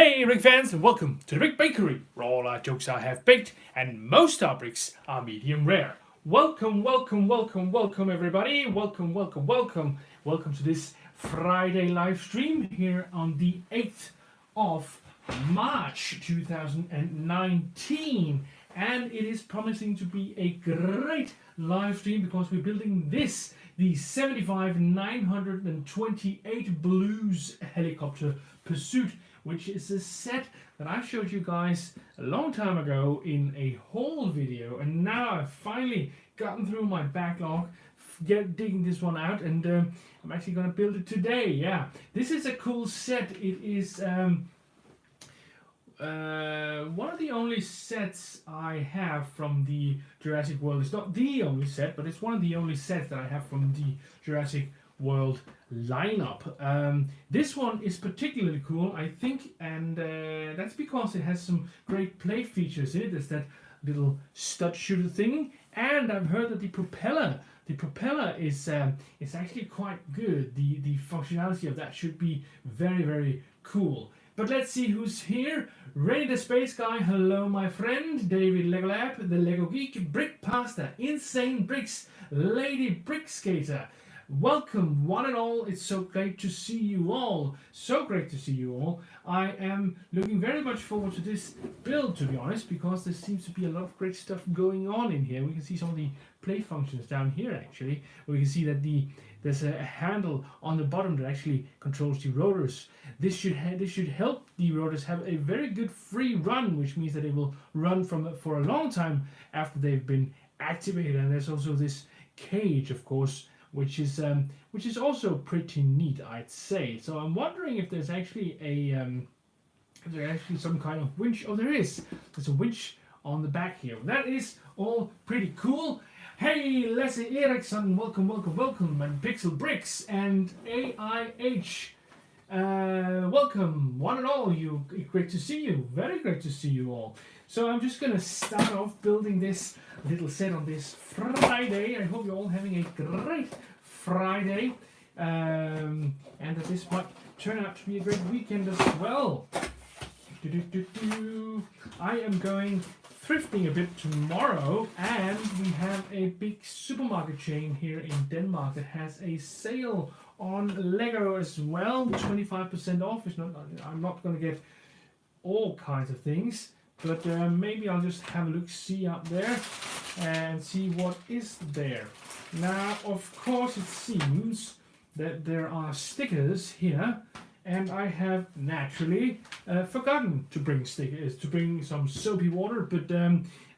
Hey Brick fans, and welcome to the Brick Bakery, where all our jokes are half baked and most our bricks are medium rare. Welcome, welcome, welcome, welcome everybody. Welcome, welcome, welcome. Welcome to this Friday live stream here on the 8th of March 2019. And it is promising to be a great live stream because we're building this, the 75-928 Blues helicopter pursuit, which is a set that I showed you guys a long time ago in a haul video, and now I've finally gotten through my backlog, digging this one out, and I'm actually going to build it today. Yeah, this is a cool set. It is one of the only sets I have from the Jurassic World. It's not the only set, but it's one of the only sets that I have from the Jurassic World lineup. This one is particularly cool, I think, and that's because it has some great play features in it. There's that little stud shooter thing, and I've heard that the propeller is actually quite good. The functionality of that should be very, very cool. But let's see who's here. Ready the Space Guy, hello my friend. David Lego Lab, the Lego Geek, Brick Pasta, Insane Bricks, Lady Brick Skater. Welcome one and all. It's so great to see you all. So great to see you all. I am looking very much forward to this build, to be honest, because there seems to be a lot of great stuff going on in here. We can see some of the play functions down here actually. We can see that there's a handle on the bottom that actually controls the rotors. This should help the rotors have a very good free run, which means that they will run for a long time after they've been activated. And there's also this cage, of course, which is also pretty neat, I'd say. So I'm wondering if there's actually some kind of winch. Oh, there is. There's a winch on the back here. That is all pretty cool. Hey, Leslie Eriksson, welcome, welcome, welcome, and Pixel Bricks and AIH. Welcome, one and all. Great to see you. Very great to see you all. So I'm just gonna start off building this little set on this Friday. I hope you're all having a great Friday, and that this might turn out to be a great weekend as well. I am going thrifting a bit tomorrow, and we have a big supermarket chain here in Denmark that has a sale on Lego as well, 25% off. I'm not going to get all kinds of things, but maybe I'll just have a look, see up there, and see what is there. Now, of course, it seems that there are stickers here, and I have naturally forgotten to bring stickers, to bring some soapy water, but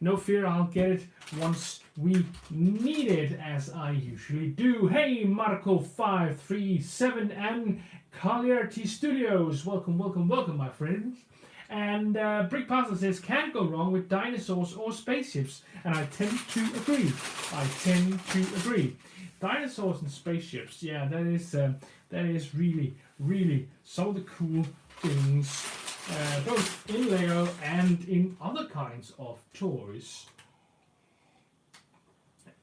no fear, I'll get it once we need it, as I usually do. Hey, Marco537 and Collier T Studios, welcome, welcome, welcome, my friends. And Brick Pasta says, can't go wrong with dinosaurs or spaceships, and I tend to agree. Dinosaurs and spaceships, yeah, that is really, really some of the cool things, both in Lego and in other kinds of toys.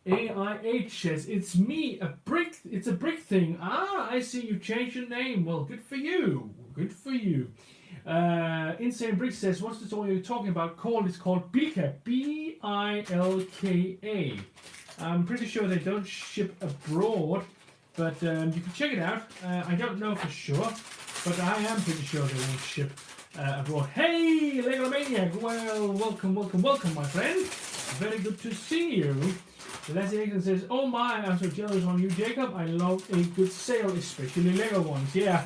AIH says, it's me, it's a brick thing. Ah, I see you changed your name. Well, good for you. Good for you. Insane Brick says, what's the toy you're talking about called? It's called Bilka, Bilka. I'm pretty sure they don't ship abroad, but you can check it out. I don't know for sure, but I am pretty sure they won't ship abroad. Hey, Lego Maniac! Well, welcome, welcome, welcome, my friend. Very good to see you. Leslie Aiken says, oh my, I'm so jealous on you, Jacob. I love a good sale, especially Lego ones. Yeah,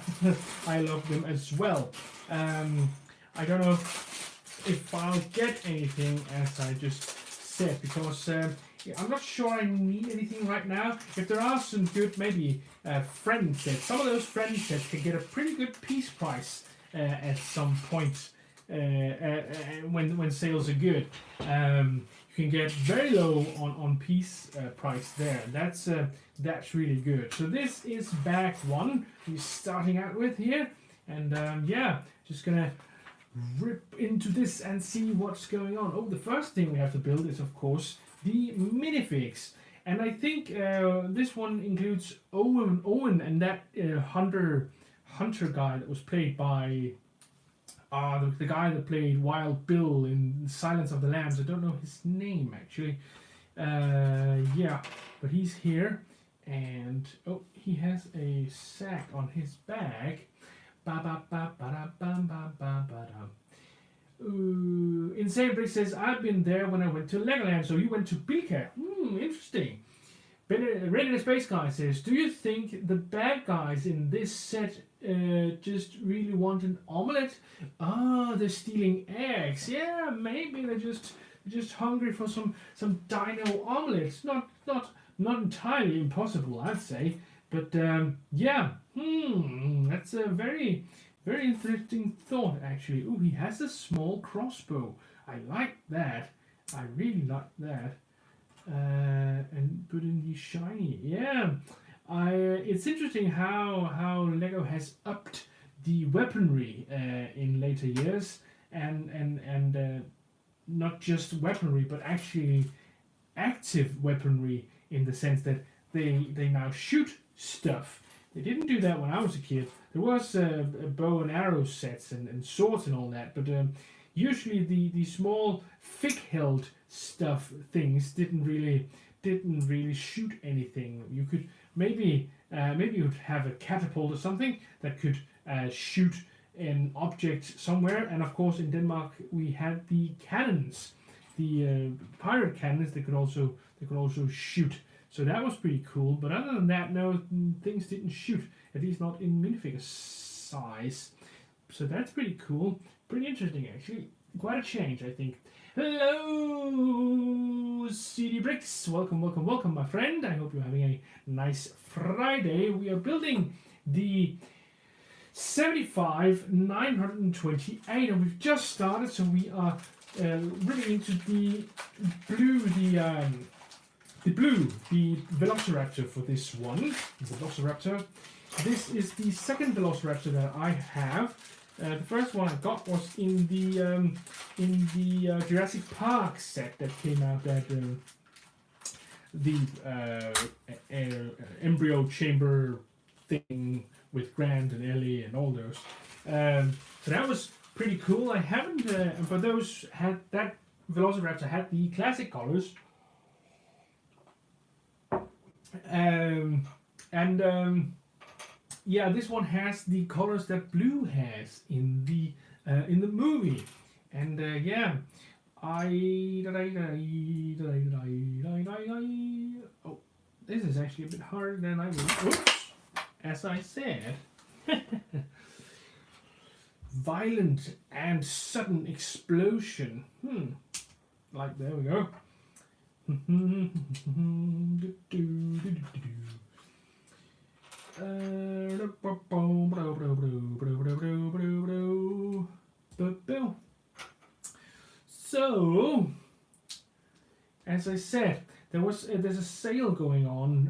I love them as well. I don't know if I'll get anything, as I just said, because I'm not sure I need anything right now. If there are some good, maybe friend sets, some of those friend sets can get a pretty good piece price at some point when sales are good. You can get very low on piece price there. That's really good. So this is bag one we're starting out with here, and yeah, just gonna rip into this and see what's going on. Oh, the first thing we have to build is, of course, the minifigs, and I think this one includes Owen and that hunter guy that was played by the guy that played Wild Bill in Silence of the Lambs. I don't know his name actually. Yeah, but he's here, and oh, he has a sack on his back. Ba ba ba ba da ba ba ba ba da. Insane Brick says, I've been there when I went to Legoland, so you went to Bilka. Interesting. Ready the Space Guy says, do you think the bad guys in this set just really want an omelette? They're stealing eggs. Yeah, maybe they're just hungry for some dino omelets. Not entirely impossible, I'd say. But yeah, that's a very interesting thought, actually. Ooh, he has a small crossbow. I like that. I really like that. And put in the shiny. Yeah, it's interesting how Lego has upped the weaponry in later years, and not just weaponry, but actually active weaponry in the sense that they now shoot stuff. They didn't do that when I was a kid. There was bow and arrow sets and swords and all that, but usually the small thick-held stuff things didn't really shoot anything. You could maybe you'd have a catapult or something that could shoot an object somewhere, and of course in Denmark we had the cannons, the pirate cannons that could also shoot. So that was pretty cool, but other than that, no, things didn't shoot, at least not in minifigure size. So that's pretty cool, pretty interesting actually. Quite a change, I think. Hello, CD Bricks. Welcome, my friend. I hope you're having a nice Friday. We are building the 75-928, and we've just started, so we are really into the Velociraptor for this one. The Velociraptor. This is the second Velociraptor that I have. The first one I got was in the Jurassic Park set that came out at the embryo chamber thing with Grant and Ellie and all those. So that was pretty cool. I haven't, for those that Velociraptor had the classic colors. Yeah, this one has the colors that Blue has in the movie, and yeah, oh, this is actually a bit harder than I would. Oops, as I said, violent and sudden explosion. Like there we go. So, as I said, there's a sale going on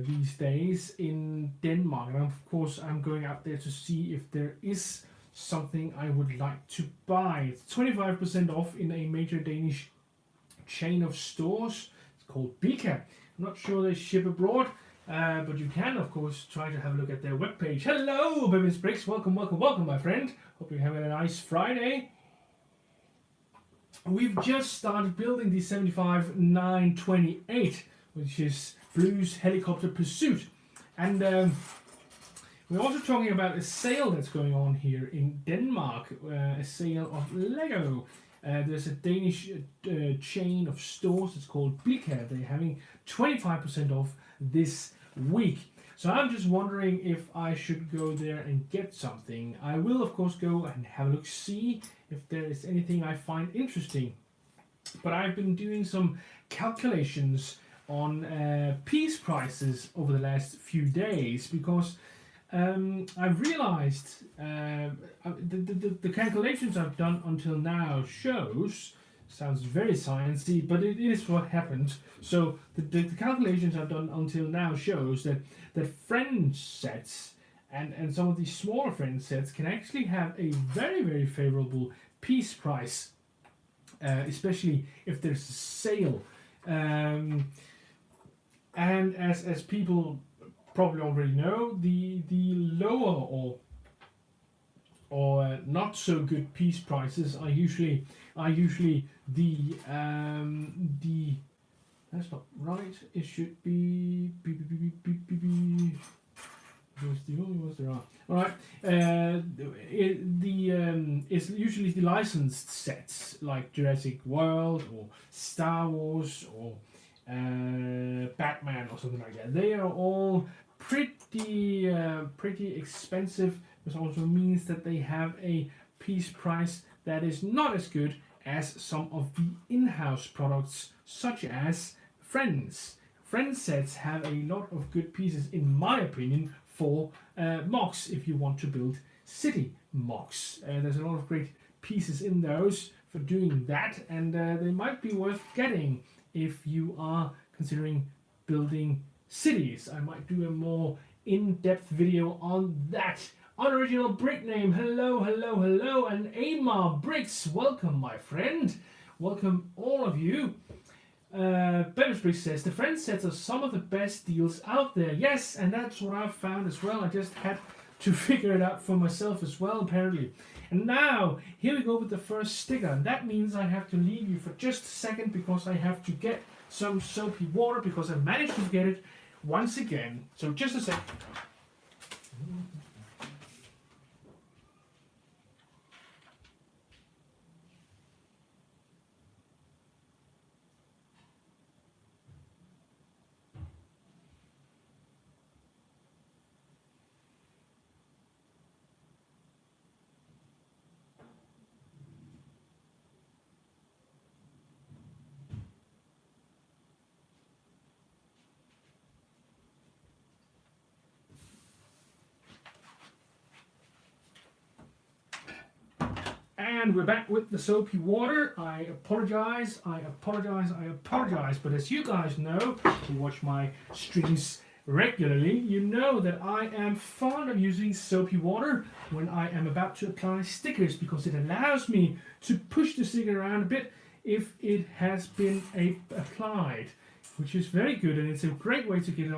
these days in Denmark, and of course I'm going out there to see if there is something I would like to buy. It's 25% off in a major Danish chain of stores. It's called Bilka. I'm not sure they ship abroad. But you can, of course, try to have a look at their webpage. Hello, Baby's Bricks. Welcome, my friend. Hope you're having a nice Friday. We've just started building the 75-928, which is Blue's helicopter pursuit. And we're also talking about a sale that's going on here in Denmark, a sale of Lego. There's a Danish chain of stores. It's called Bilka. They're having 25% off this week. So I'm just wondering if I should go there and get something. I will of course go and have a look, see if there is anything I find interesting. But I've been doing some calculations on piece prices over the last few days, because I've realized the calculations I've done until now sounds very sciencey, but it is what happened. So the calculations I've done until now shows that friend sets and some of these smaller friend sets can actually have a very favorable piece price, especially if there's a sale. And as people probably already know, the lower or not so good piece prices are usually the that's not right. It should be where's the right? All right. It's usually the licensed sets like Jurassic World or Star Wars or Batman or something like that. They are all pretty expensive, which also means that they have a piece price that is not as good as some of the in-house products, such as Friends. Friends sets have a lot of good pieces, in my opinion, for mocks if you want to build city mocks. There's a lot of great pieces in those for doing that, and they might be worth getting if you are considering building cities. I might do a more in-depth video on that. Unoriginal brick name, hello, hello, hello, and Aabom Bricks, welcome my friend. Welcome all of you. Bricks says, the Friends sets are some of the best deals out there. Yes, and that's what I've found as well. I just had to figure it out for myself as well, apparently. And now, here we go with the first sticker. And that means I have to leave you for just a second because I have to get some soapy water because I managed to get it once again. So just a sec. And we're back with the soapy water. I apologize, but as you guys know, who watch my streams regularly, you know that I am fond of using soapy water when I am about to apply stickers because it allows me to push the sticker around a bit if it has been applied, which is very good, and it's a great way to get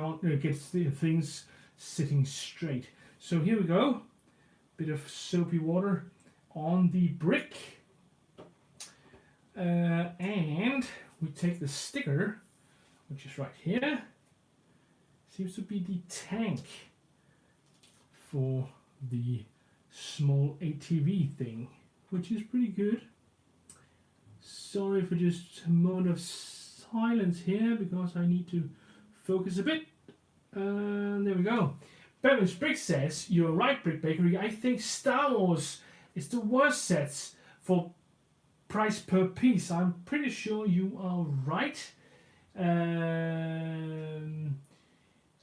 things sitting straight. So here we go, bit of soapy water on the brick, and we take the sticker, which is right here. Seems to be the tank for the small ATV thing, which is pretty good. Sorry for just a moment of silence here because I need to focus a bit. There we go. Bricks says, you're right, Brick Bakery. I think Star Wars is the worst sets for price per piece. I'm pretty sure you are right. And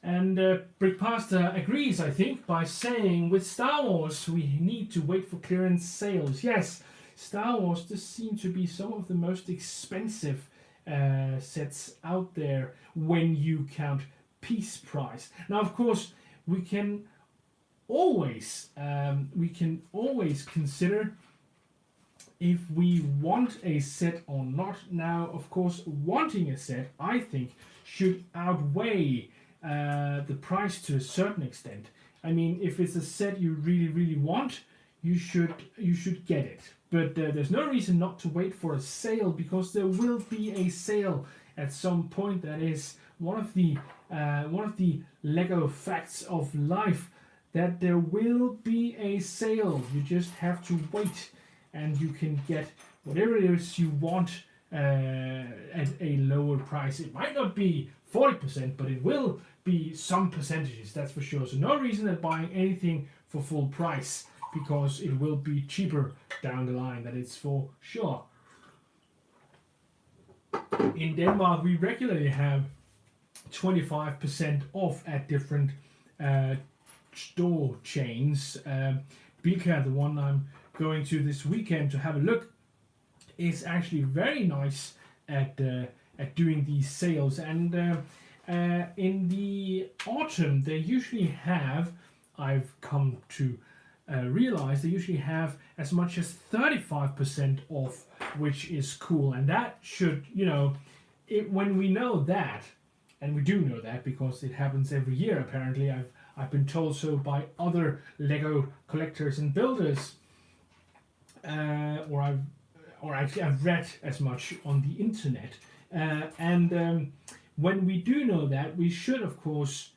Brickpasta agrees, I think, by saying with Star Wars we need to wait for clearance sales. Yes, Star Wars does seem to be some of the most expensive sets out there when you count piece price. Now, of course, we can always consider if we want a set or not. Now, of course, wanting a set, I think, should outweigh the price to a certain extent. I mean, if it's a set you really want, you should get it. But there's no reason not to wait for a sale, because there will be a sale at some point. That is one of the LEGO facts of life, that there will be a sale. You just have to wait, and you can get whatever it is you want at a lower price. It might not be 40%, but it will be some percentages, that's for sure. So no reason at buying anything for full price, because it will be cheaper down the line, that is for sure. In Denmark, we regularly have 25% off at different store chains. Bilka, the one I'm going to this weekend to have a look, is actually very nice at doing these sales. And in the autumn, they usually have, I've come to realize, they usually have as much as 35% off, which is cool. And that should, when we know that, and we do know that because it happens every year apparently, I've been told so by other LEGO collectors and builders, I've read as much on the internet. And when we do know that, we should of course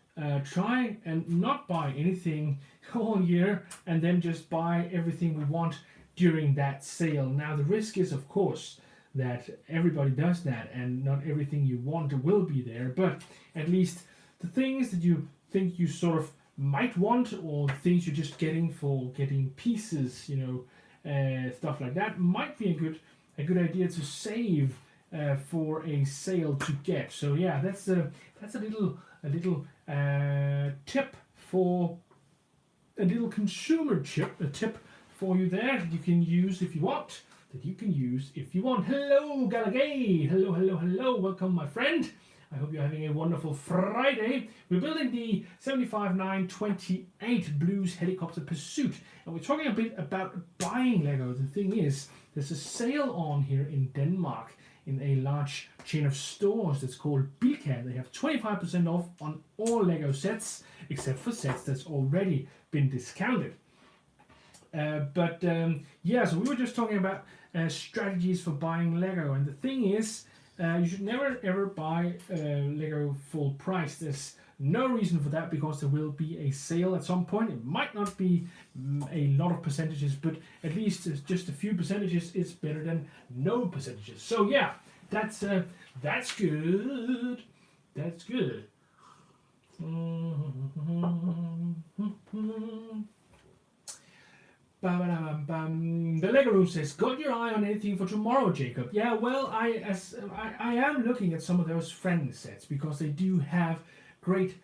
try and not buy anything all year and then just buy everything we want during that sale. Now the risk is of course that everybody does that and not everything you want will be there, but at least the things that you think you sort of might want, or things you're just getting for getting pieces, stuff like that, might be a good idea to save for a sale to get. So yeah, that's a little tip for a little consumer tip for you there that you can use if you want. Hello, Galagay. Hello. Welcome, my friend. I hope you're having a wonderful Friday. We're building the 75-9-28 Blues Helicopter Pursuit, and we're talking a bit about buying Lego. The thing is, there's a sale on here in Denmark in a large chain of stores that's called Bilka. They have 25% off on all Lego sets, except for sets that's already been discounted. Yeah, so we were just talking about strategies for buying Lego, and the thing is, you should never ever buy Lego full price. There's no reason for that because there will be a sale at some point. It might not be a lot of percentages, but at least just a few percentages is better than no percentages. So yeah, that's good. That's good. The Lego Room says, got your eye on anything for tomorrow, Jacob? Yeah, well, I am looking at some of those friend sets because they do have great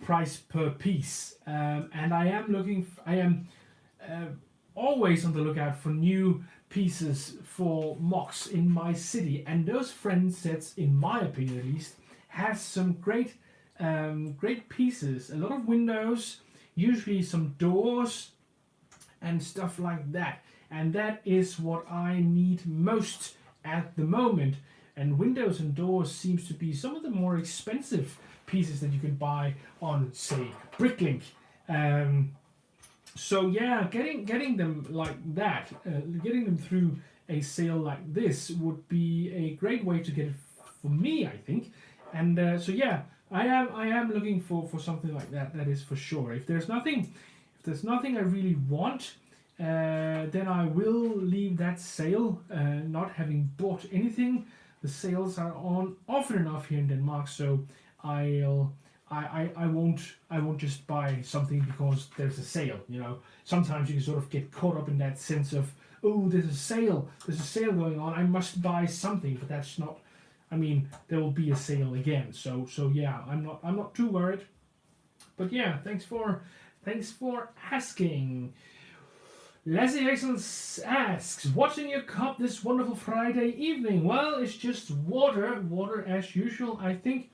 price per piece, and I am always on the lookout for new pieces for mocks in my city, and those friend sets, in my opinion at least, has some great pieces. A lot of windows, usually some doors and stuff like that, and that is what I need most at the moment. And windows and doors seems to be some of the more expensive pieces that you can buy on, say, Bricklink. So yeah, getting them like that, getting them through a sale like this would be a great way to get it for me, I think. And so yeah, I am looking for something like that. That is for sure. If there's nothing I really want, then I will leave that sale, not having bought anything. The sales are on often enough here in Denmark, so I won't just buy something because there's a sale. Sometimes you can sort of get caught up in that sense of, oh, there's a sale going on, I must buy something, but that's not. I mean, there will be a sale again, so yeah, I'm not too worried. But yeah, thanks for asking. Leslie Excellence asks, what's in your cup this wonderful Friday evening? Well, it's just water as usual. I think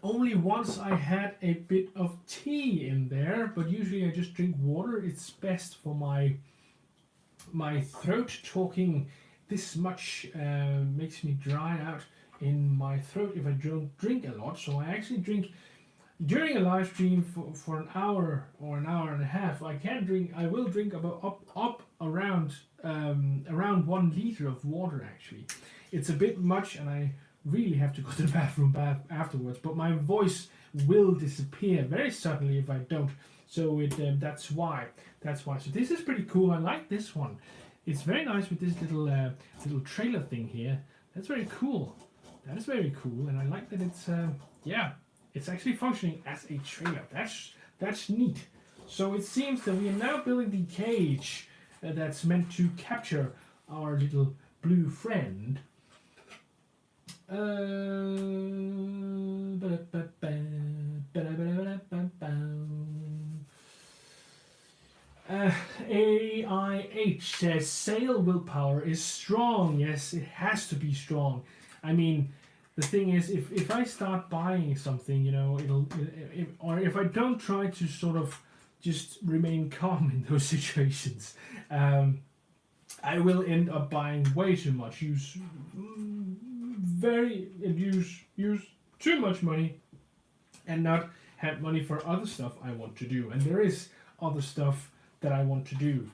only once I had a bit of tea in there, but usually I just drink water. It's best for my throat. Talking this much makes me dry out in my throat if I don't drink a lot. So I actually drink during a live stream for an hour or an hour and a half. I will drink about up around 1 liter of water. Actually, it's a bit much, and I really have to go to the bathroom afterwards. But my voice will disappear very suddenly if I don't. So that's why. So this is pretty cool. I like this one. It's very nice with this little trailer thing here. That's very cool. That is very cool, and I like that it's it's actually functioning as a trailer. That's neat. So it seems that we are now building the cage that's meant to capture our little blue friend. AIH says sale willpower is strong. Yes, it has to be strong. I mean, the thing is, if I start buying something, or if I don't try to sort of just remain calm in those situations, I will end up buying way too much, use too much money, and not have money for other stuff I want to do. And there is other stuff that I want to do.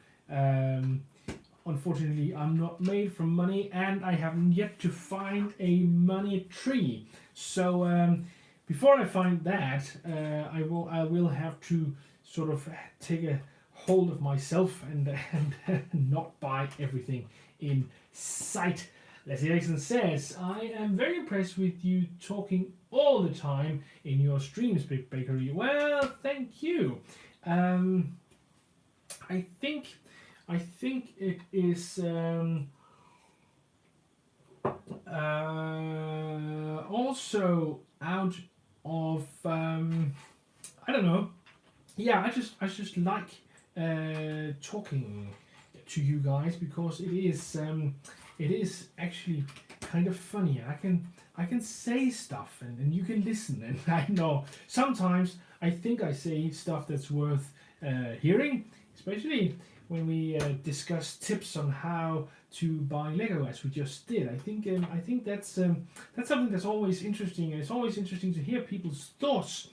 Unfortunately, I'm not made from money, and I haven't yet to find a money tree. So before I find that, I will have to sort of take a hold of myself and not buy everything in sight. Leslie Erickson says, I am very impressed with you talking all the time in your streams, Big Bakery. Well, thank you. I think it is also out of I don't know. Yeah, I just like talking to you guys because it is actually kind of funny. I can say stuff and you can listen, and I know sometimes I think I say stuff that's worth hearing, especially when we discuss tips on how to buy Lego, as we just did. I think that's something that's always interesting, and it's always interesting to hear people's thoughts.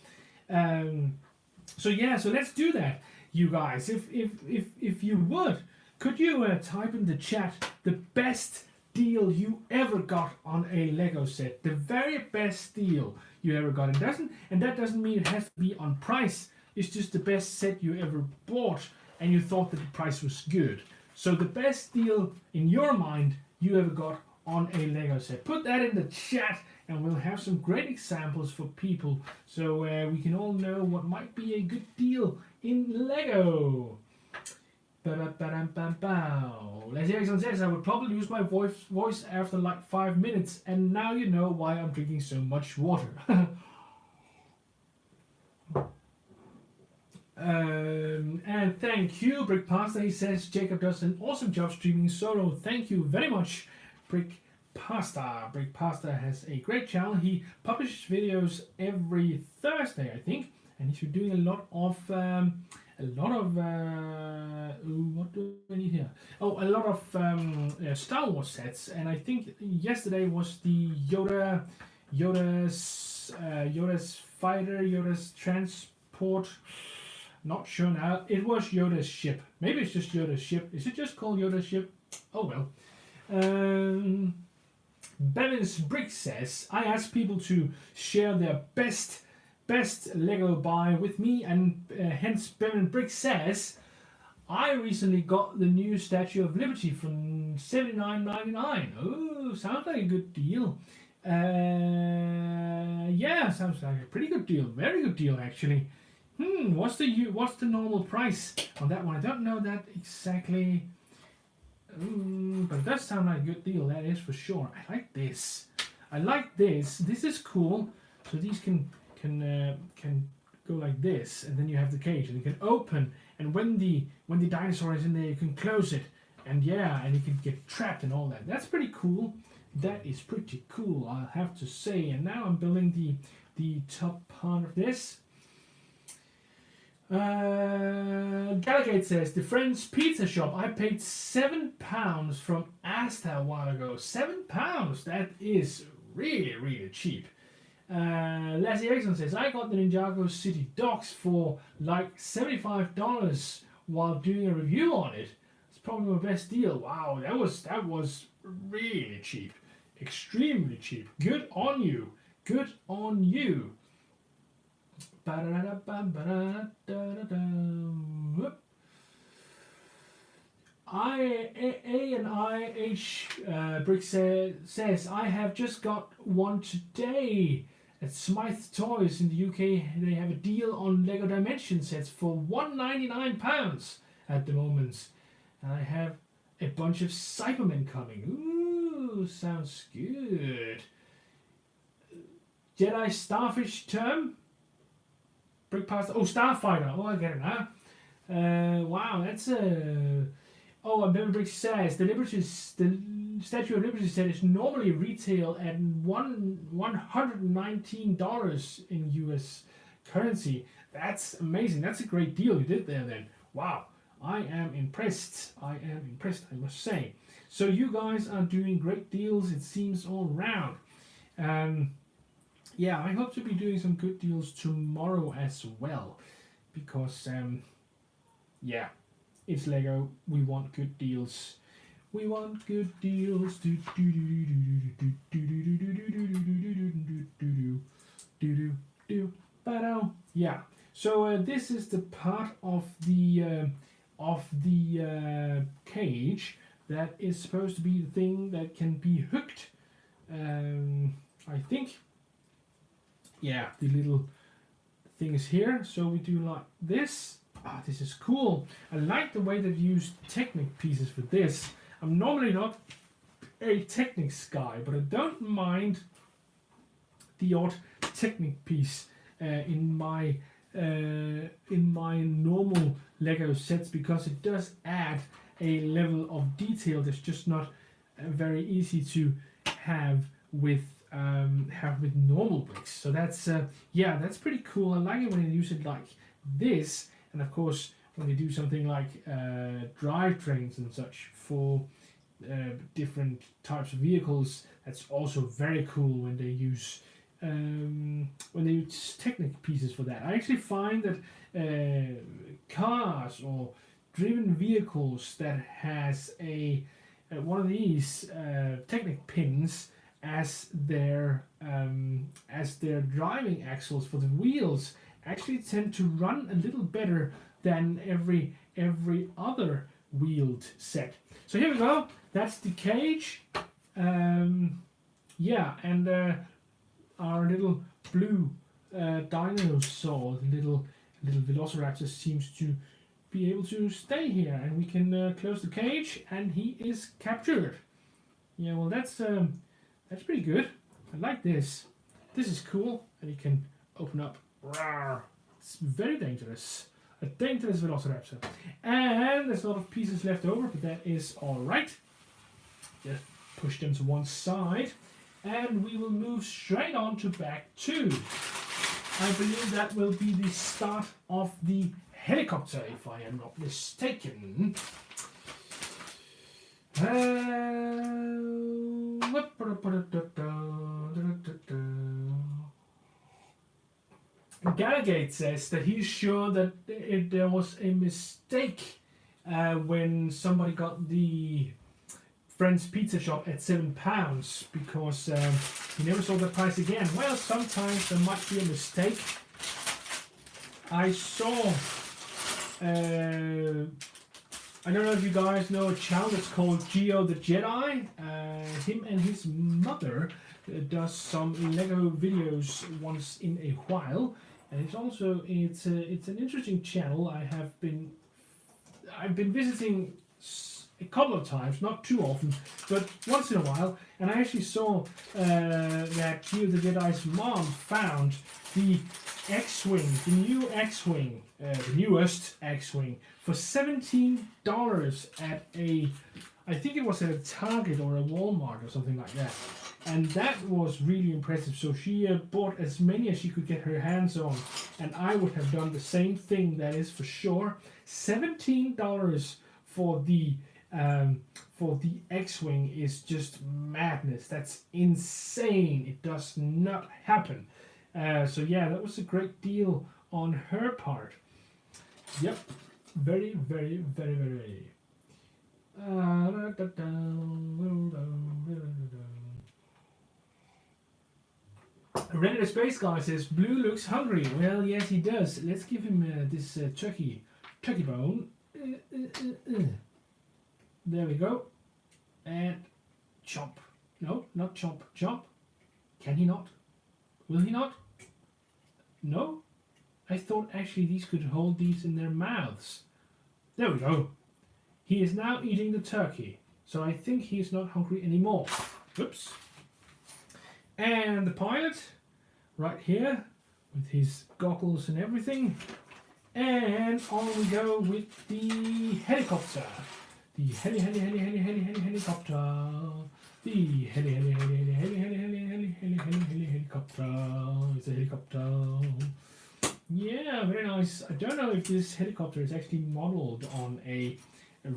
So let's do that, you guys. If you would, could you type in the chat the best deal you ever got on a Lego set? The very best deal you ever got. And that doesn't mean it has to be on price. It's just the best set you ever bought, and you thought that the price was good. So the best deal in your mind you ever got on a Lego set. Put that in the chat, and we'll have some great examples for people, so we can all know what might be a good deal in Lego. Leslie Erickson says, I would probably lose my voice after like 5 minutes, and now you know why I'm drinking so much water. And thank you, Brick Pasta. He says Jacob does an awesome job streaming solo. Thank you very much, Brick Pasta. Brick Pasta has a great channel. He publishes videos every Thursday, I think, and he's been doing a lot of what do I need here? Oh, a lot of Star Wars sets, and I think yesterday was the Yoda's fighter, Yoda's transport. Not sure now. It was Yoda's ship. Maybe it's just Yoda's ship. Is it just called Yoda's ship? Oh well. Bevan's Brick says, I asked people to share their best Lego buy with me, and hence Bevan Brick says, I recently got the new Statue of Liberty from $79.99. Oh, sounds like a good deal. Yeah, sounds like a pretty good deal. Very good deal, actually. What's the normal price on that one? I don't know that exactly, but it does sound like a good deal. That is for sure. I like this. This is cool. So these can go like this, and then you have the cage, and you can open. And when the dinosaur is in there, you can close it, and you can get trapped and all that. That's pretty cool. That is pretty cool, I'll have to say. And now I'm building the top part of this. Galagate says, the Friends Pizza Shop. I paid £7 from Asta a while ago. £7? That is really, really cheap. Leslie Erickson says, I got the Ninjago City Docks for like $75 while doing a review on it. It's probably my best deal. Wow, that was really cheap. Extremely cheap. Good on you. Good on you. Brick says, I have just got one today at Smythe Toys in the UK. They have a deal on Lego Dimension sets for £199 at the moment. And I have a bunch of Cybermen coming. Ooh, sounds good. Jedi Starfish term. Brick Pasta. Oh, Starfighter. Oh, I get it now. Wow, that's a. Oh, and Bevan Brick says the Statue of Liberty set is normally retail at $119 in US currency. That's amazing. That's a great deal you did there then. Wow, I am impressed. I must say. So you guys are doing great deals, it seems, all round. Yeah, I hope to be doing some good deals tomorrow as well, because yeah, it's Lego. We want good deals. We want good deals. Yeah. So this is the part of the cage that is supposed to be the thing that can be hooked. I think. Yeah, the little thing is here. So we do like this. Ah, this is cool. I like the way they've used Technic pieces for this. I'm normally not a Technics guy, but I don't mind the odd Technic piece in my normal Lego sets, because it does add a level of detail that's just not very easy to have with normal bricks. So that's yeah, that's pretty cool. I like it when they use it like this, and of course when they do something like drivetrains and such for different types of vehicles. That's also very cool when they use Technic pieces for that. I actually find that cars or driven vehicles that has a one of these Technic pins as their driving axles for the wheels actually tend to run a little better than every other wheeled set. So here we go. That's the cage. Yeah, and our little blue dinosaur, the little Velociraptor, seems to be able to stay here, and we can close the cage, and he is captured. Yeah, well that's pretty good. I like this. This is cool, and you can open up. Rawr. It's very dangerous. A dangerous Velociraptor. And there's a lot of pieces left over, but that is alright. Just push them to one side. And we will move straight on to back 2. I believe that will be the start of the helicopter, if I am not mistaken. Galagate says that he's sure that there was a mistake when somebody got the Friend's Pizza Shop at £7, because he never saw the price again. Well, sometimes there might be a mistake. I saw I don't know if you guys know a channel that's called Geo the Jedi. Him and his mother does some Lego videos once in a while, and it's an interesting channel. I've been visiting a couple of times, not too often, but once in a while, and I actually saw that Geo the Jedi's mom found the X-Wing, the new X-Wing, the newest X-Wing, for $17 at I think it was at a Target or a Walmart or something like that. And that was really impressive. So she bought as many as she could get her hands on, and I would have done the same thing, that is for sure. $17 for the X-Wing is just madness. That's insane. It does not happen. So yeah, that was a great deal on her part. Yep, very, very, very, very. Reddit the Space Guy says Blue looks hungry. Well, yes, he does. Let's give him this turkey bone. There we go. And chomp. No, not chomp. Chomp. Can he not? Will he not? No? I thought actually these could hold these in their mouths. There we go. He is now eating the turkey. So I think he is not hungry anymore. Oops. And the pilot, right here, with his goggles and everything. And on we go with the helicopter. The helicopter. The helicopter. It's a helicopter. Yeah, very nice. I don't know if this helicopter is actually modeled on a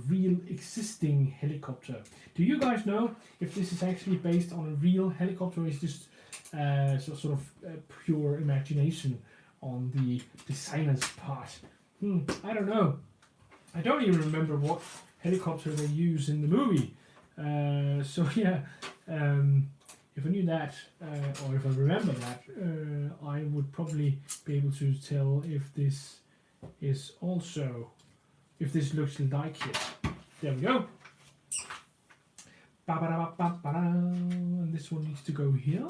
real existing helicopter. Do you guys know if this is actually based on a real helicopter, or is just sort of pure imagination on the designer's part? I don't know. I don't even remember what helicopter they use in the movie. So yeah, if I knew that, or if I remember that, I would probably be able to tell if this is also, if this looks like it. There we go. And this one needs to go here.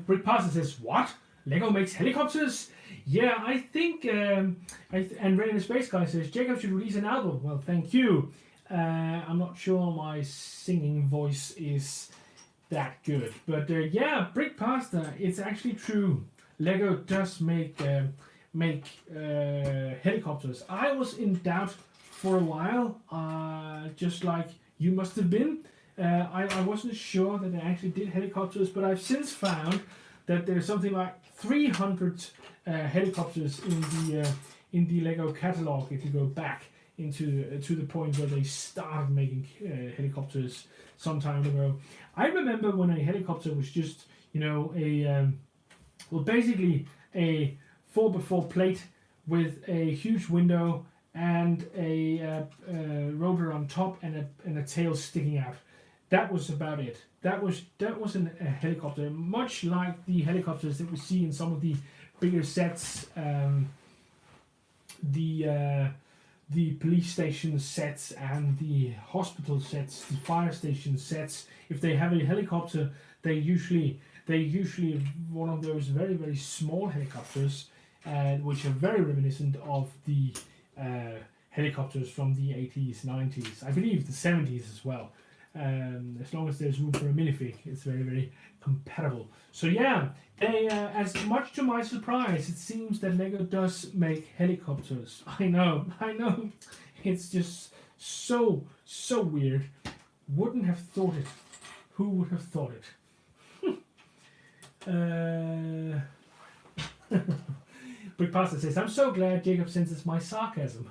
Brick Pasta says, what? Lego makes helicopters? Yeah, I think, and Rain in the Space Guy says, Jacob should release an album. Well, thank you. I'm not sure my singing voice is that good. But yeah, Brick Pasta, it's actually true. Lego does make helicopters. I was in doubt for a while, just like you must have been. I wasn't sure that they actually did helicopters, but I've since found that there's something like 300 helicopters in the Lego catalog. If you go back into to the point where they started making helicopters some time ago. I remember when a helicopter was just, you know, well, basically a 4x4 plate with a huge window and a rotor on top and a tail sticking out. That was about it. That was a helicopter, much like the helicopters that we see in some of the bigger sets, the police station sets and the hospital sets, the fire station sets. If they have a helicopter, they usually one of those very, very small helicopters, which are very reminiscent of the helicopters from the 80s, 90s, I believe the 70s as well. As long as there's room for a minifig, it's very, very compatible. So yeah, they, as much to my surprise, it seems that Lego does make helicopters. I know, it's just so weird. Wouldn't have thought it. Who would have thought it? Brick Pasta says, I'm so glad Jacob senses my sarcasm.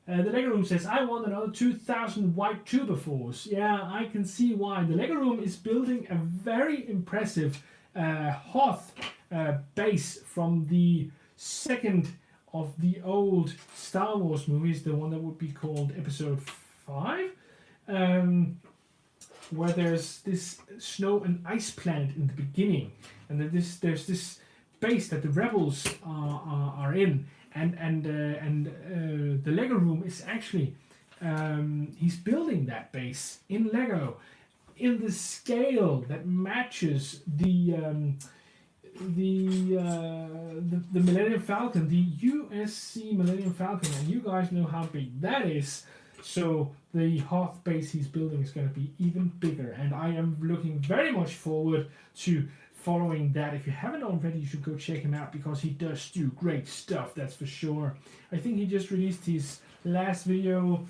The Lego Room says, I want another 2,000 white Tuber-4s. Yeah, I can see why. The Lego Room is building a very impressive Hoth base from the second of the old Star Wars movies, the one that would be called Episode 5, where there's this snow and ice planet in the beginning, and there's this base that the rebels are in. And the Lego Room is actually, he's building that base in Lego in the scale that matches the Millennium Falcon, the USC Millennium Falcon, and you guys know how big that is. So the Hoth base he's building is going to be even bigger, and I am looking very much forward to following that. If you haven't already, you should go check him out because he does do great stuff, that's for sure. I think he just released his last video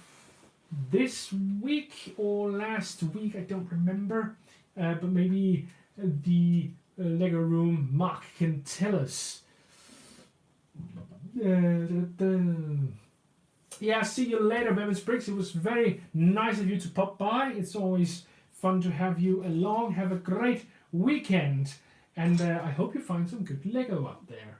this week or last week, I don't remember, but maybe the Lego Room Mark can tell us. Yeah, see you later, Bevins Briggs. It was very nice of you to pop by. It's always fun to have you along. Have a great weekend, and I hope you find some good Lego out there.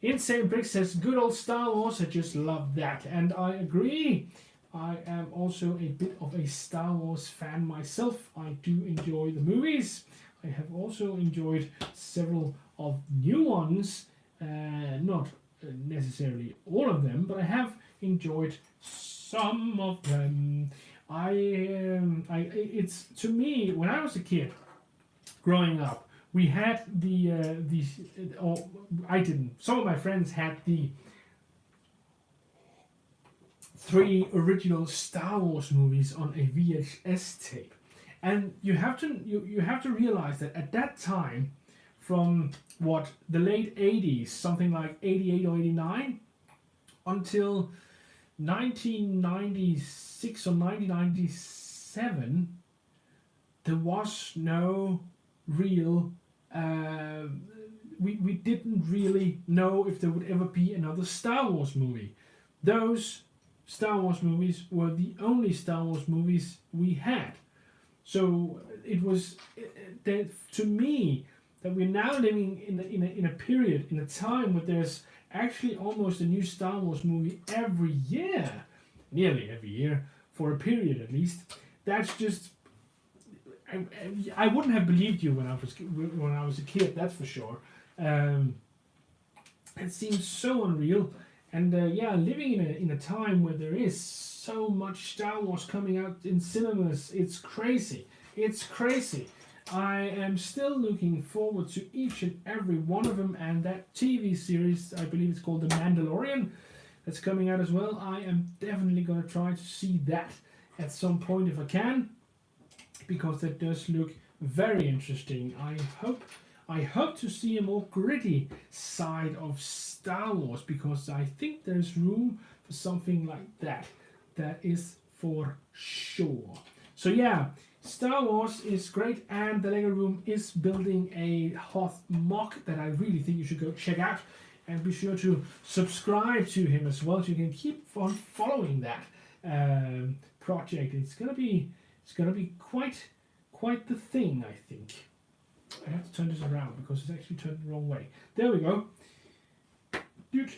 Insane Brick says, good old Star Wars, I just love that, and I agree. I am also a bit of a Star Wars fan myself. I do enjoy the movies. I have also enjoyed several of new ones, not necessarily all of them, but I have enjoyed some of them. It's, to me, when I was a kid growing up, we had I didn't. Some of my friends had the 3 original Star Wars movies on a VHS tape, and you have to realize that at that time, from the late 80s, something like 88 or 89, until 1996 or 1997, there was no real we didn't really know if there would ever be another Star Wars movie. Those Star Wars movies were the only Star Wars movies we had. So it was that to me that we're now living in a period, in a time where there's actually almost a new Star Wars movie every year, nearly every year, for a period at least. That's just I wouldn't have believed you when I was a kid. That's for sure. It seems so unreal, and yeah, living in a time where there is so much Star Wars coming out in cinemas, it's crazy. It's crazy. I am still looking forward to each and every one of them, and that TV series, I believe it's called The Mandalorian, that's coming out as well. I am definitely going to try to see that at some point if I can, because that does look very interesting. I hope to see a more gritty side of Star Wars, because I think there's room for something like that. That is for sure. So yeah, Star Wars is great, and the LEGO Room is building a Hoth mock that I really think you should go check out, and be sure to subscribe to him as well, so you can keep on following that project. It's gonna be quite the thing, I think. I have to turn this around because it's actually turned the wrong way. There we go. Dude.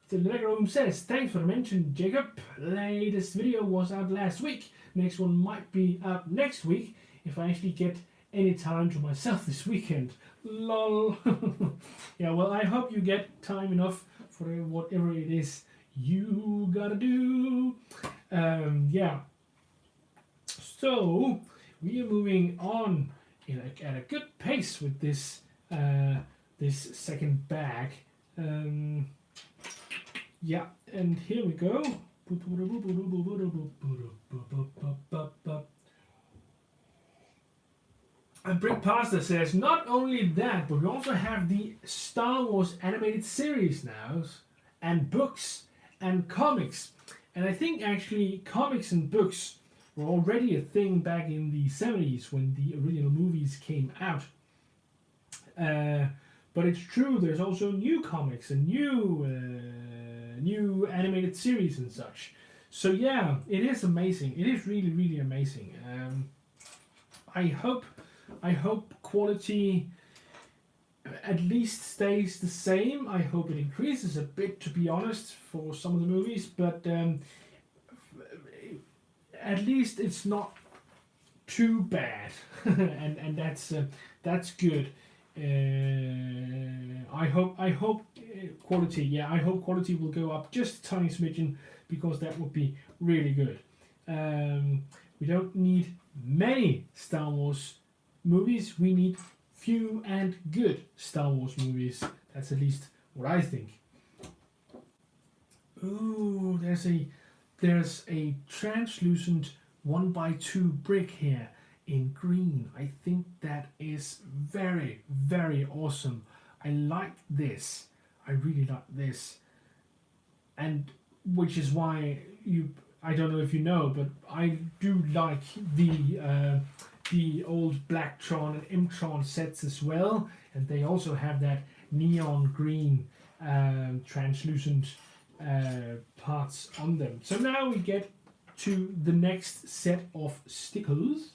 The LEGO Room says, thanks for the mention, Jacob. Latest video was out last week. Next one might be out next week if I actually get any time to myself this weekend. Lol. Yeah, well, I hope you get time enough for whatever it is you gotta do. Yeah. So we are moving on at a good pace with this this second bag. Yeah, and here we go. And Brick Pasta says, not only that, but we also have the Star Wars animated series now, and books and comics. And I think actually comics and books were already a thing back in the 70s when the original movies came out. But it's true, there's also new comics and new animated series and such. So yeah, it is amazing. It is really, really amazing. I hope quality at least stays the same. I hope it increases a bit, to be honest, for some of the movies, but at least it's not too bad, and that's good. I hope quality. Yeah, I hope quality will go up just a tiny smidgen, because that would be really good. We don't need many Star Wars movies. We need few and good Star Wars movies. That's at least what I think. Ooh, there's a translucent 1x2 brick here in green. I think that is very, very awesome. I like this. I really like this. And which is why I don't know if you know, but I do like the old Blacktron and Mtron sets as well, and they also have that neon green translucent parts on them. So now we get to the next set of stickers.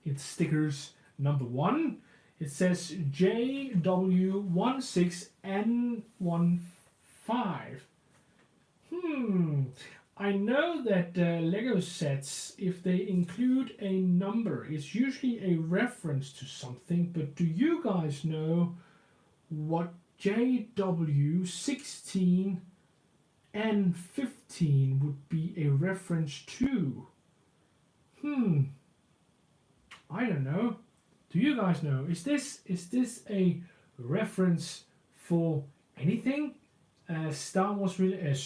It's stickers number 1. It says JW16N15. I know that Lego sets, if they include a number, it's usually a reference to something, but do you guys know what JW16N15 would be a reference to? I don't know. Do you guys know? Is this a reference for anything? Star Wars related?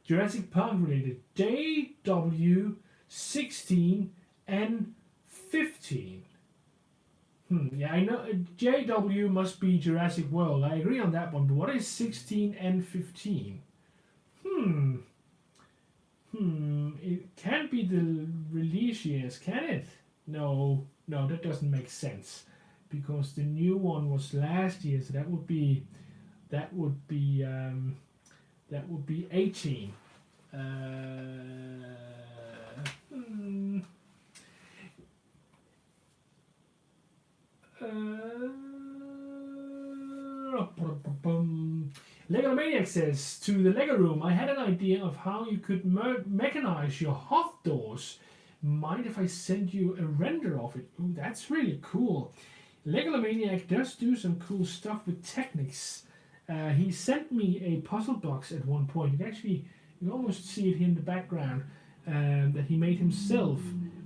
Jurassic Park related. JW16N15. Yeah, I know JW must be Jurassic World. I agree on that one. But what is 16N15? It can't be the release years, can it? No, no, that doesn't make sense, because the new one was last year, so that would be 18. Lego Maniac says, to the Lego room, I had an idea of how you could mechanize your hot doors. Mind if I send you a render of it? Ooh, that's really cool. Lego Maniac does do some cool stuff with techniques. He sent me a puzzle box at one point. You can almost see it here in the background, that he made himself,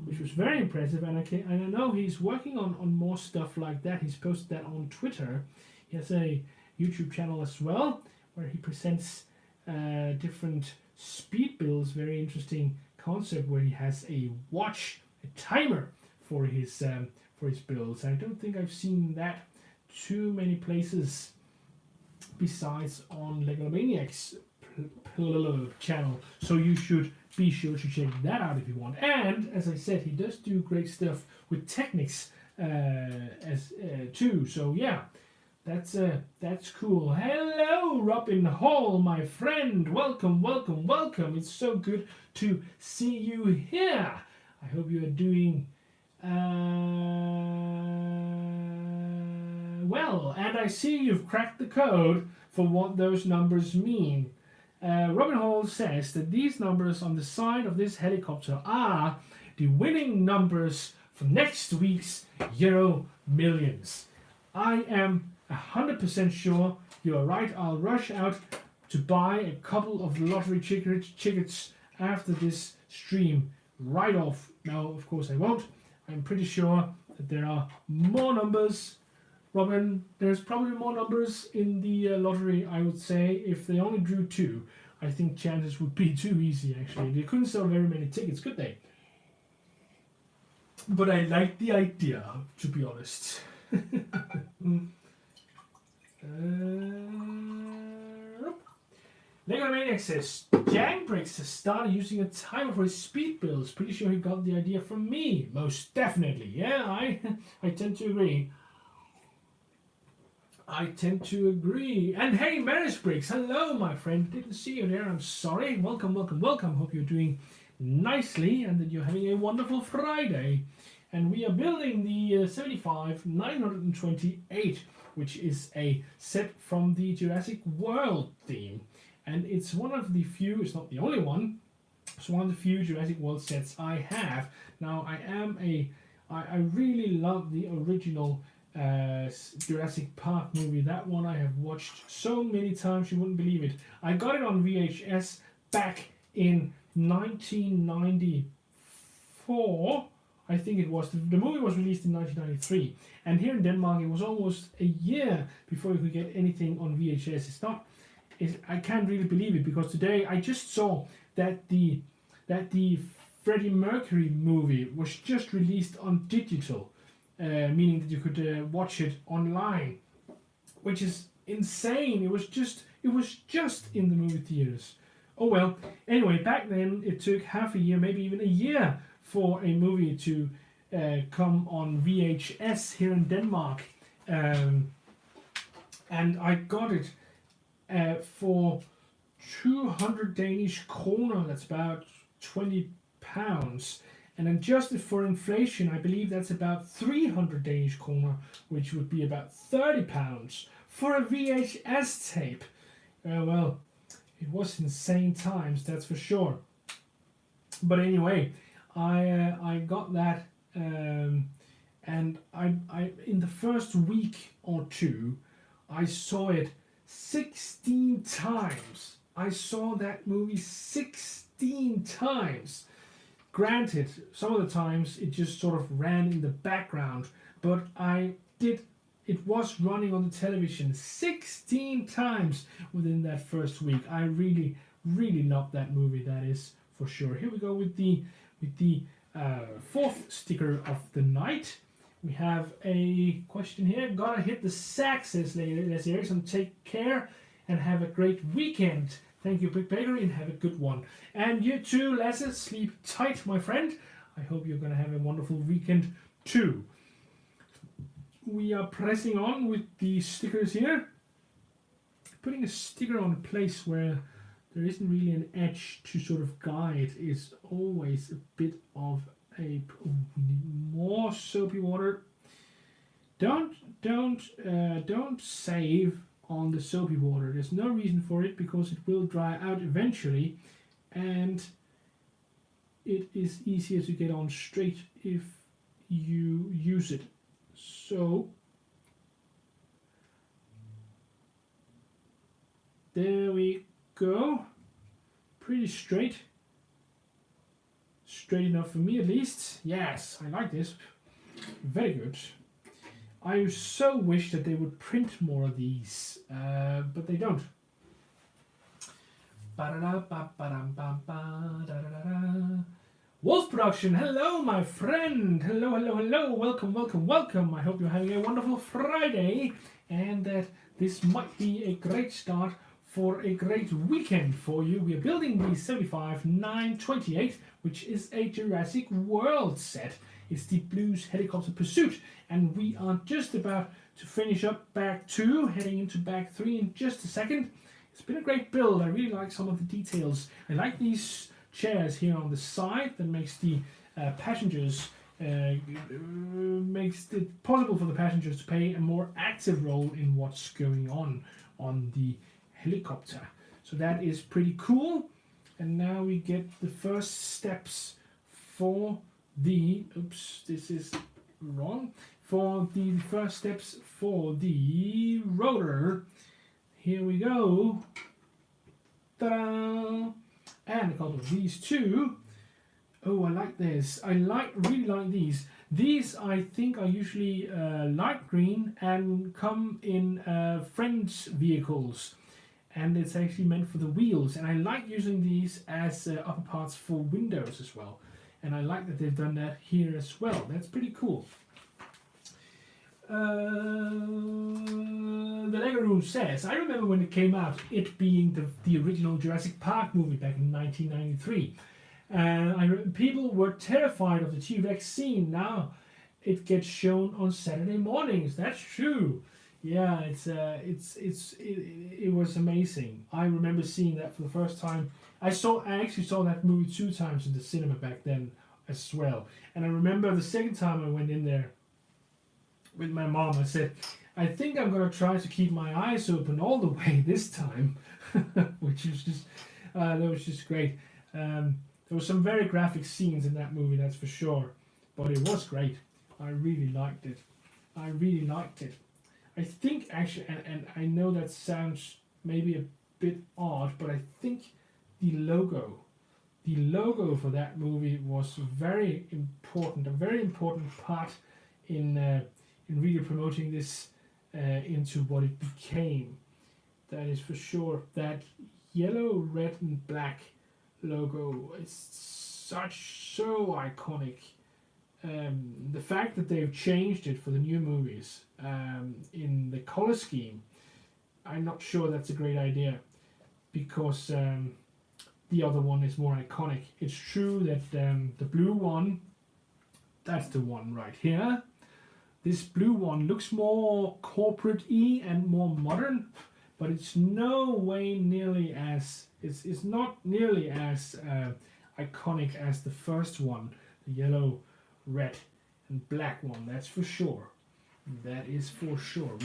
which was very impressive. And I know he's working on more stuff like that. He's posted that on Twitter. He has a YouTube channel as well, where he presents different speed builds. Very interesting concept, where he has a watch, a timer for his builds. I don't think I've seen that too many places besides on Lego Maniac's channel, so you should be sure to check that out if you want. And as I said, he does do great stuff with techniques too. So yeah, that's cool. Hello, Robin Hall, my friend. Welcome, welcome, welcome. It's so good to see you here. I hope you are doing well, and I see you've cracked the code for what those numbers mean. Robin Hall says that these numbers on the side of this helicopter are the winning numbers for next week's Euro Millions. I am 100% sure you are right. I'll rush out to buy a couple of lottery tickets after this stream right off. No, of course I won't. I'm pretty sure that there are more numbers. Robin, there's probably more numbers in the lottery, I would say. If they only drew 2, I think chances would be too easy, actually. They couldn't sell very many tickets, could they? But I like the idea, to be honest. Lego Maniac says, Jangbricks has started using a timer for his speed builds. Pretty sure he got the idea from me. Most definitely. Yeah, I tend to agree. And hey, Marriage Bricks, hello, my friend. Didn't see you there. I'm sorry. Welcome, welcome, welcome. Hope you're doing nicely and that you're having a wonderful Friday. And we are building the 75-928, which is a set from the Jurassic World theme. And it's one of the few, it's not the only one, it's one of the few Jurassic World sets I have. Now, I really love the original Jurassic Park movie. That one I have watched so many times you wouldn't believe it. I got it on VHS back in 1994. I think it was. The movie was released in 1993, and here in Denmark it was almost a year before you could get anything on VHS. I can't really believe it, because today I just saw that the Freddie Mercury movie was just released on digital, meaning that you could watch it online, which is insane. It was just in the movie theaters. Oh well. Anyway, back then it took half a year, maybe even a year, for a movie to come on VHS here in Denmark, and I got it for 200 Danish kroner. That's about 20 pounds, and adjusted for inflation, I believe that's about 300 Danish kroner, which would be about 30 pounds for a VHS tape. Well, it was insane times, that's for sure. But anyway, I got that, and I in the first week or two, I saw it 16 times. I saw that movie 16 times. Granted, some of the times it just sort of ran in the background, but it was running on the television 16 times within that first week. I really, really loved that movie, that is for sure. Here we go with the fourth sticker of the night. We have a question here. Gotta hit the sack, says Les Eriksson. Take care and have a great weekend. Thank you, Big Bakery, and have a good one. And you too, Lasse. Sleep tight, my friend. I hope you're gonna have a wonderful weekend too. we are pressing on with the stickers here. Putting a sticker on a place where there isn't really an edge to sort of guide is always a bit of a... Oh, we need more soapy water. Don't save on the soapy water. There's no reason for it because it will dry out eventually, and it is easier to get on straight if you use it. So there we go. Pretty straight. Straight enough for me at least. Yes, I like this. Very good. I so wish that they would print more of these, but they don't. Wolf Production, hello my friend. Hello, hello, hello. Welcome, welcome, welcome. I hope you're having a wonderful Friday and that this might be a great start for a great weekend for you. We are building the 75-928, which is a Jurassic World set. It's the Blues Helicopter Pursuit, and we are just about to finish up bag 2, heading into bag 3 in just a second. It's been a great build. I really like some of the details. I like these chairs here on the side that makes the passengers makes it possible for the passengers to play a more active role in what's going on the helicopter. So that is pretty cool. And now we get the first steps for the, oops, this is wrong, for the first steps for the rotor. Here we go. Ta-da! And a couple of these too. Oh, I like this. I really like these. These I think are usually light green and come in Friends vehicles. And it's actually meant for the wheels. And I like using these as upper parts for windows as well. And I like that they've done that here as well. That's pretty cool. The Lego Room says, I remember when it came out, it being the original Jurassic Park movie back in 1993. People were terrified of the T-Rex scene. Now it gets shown on Saturday mornings. That's true. Yeah, it was amazing. I remember seeing that for the first time. I actually saw that movie 2 times in the cinema back then as well. And I remember the second time I went in there with my mom, I said, I think I'm going to try to keep my eyes open all the way this time, which was just, that was just great. There were some very graphic scenes in that movie, that's for sure, but it was great. I really liked it. I really liked it. I think actually, and I know that sounds maybe a bit odd, but I think the logo for that movie was very important, a very important part in really promoting this into what it became. That is for sure. That yellow, red, and black logo is so iconic. The fact that they've changed it for the new movies in the color scheme, I'm not sure that's a great idea, because the other one is more iconic. It's true that the blue one, that's the one right here. This blue one looks more corporate-y and more modern, but it's no way nearly as, it's not nearly as iconic as the first one, the yellow, red and black one, that's for sure. That is for sure.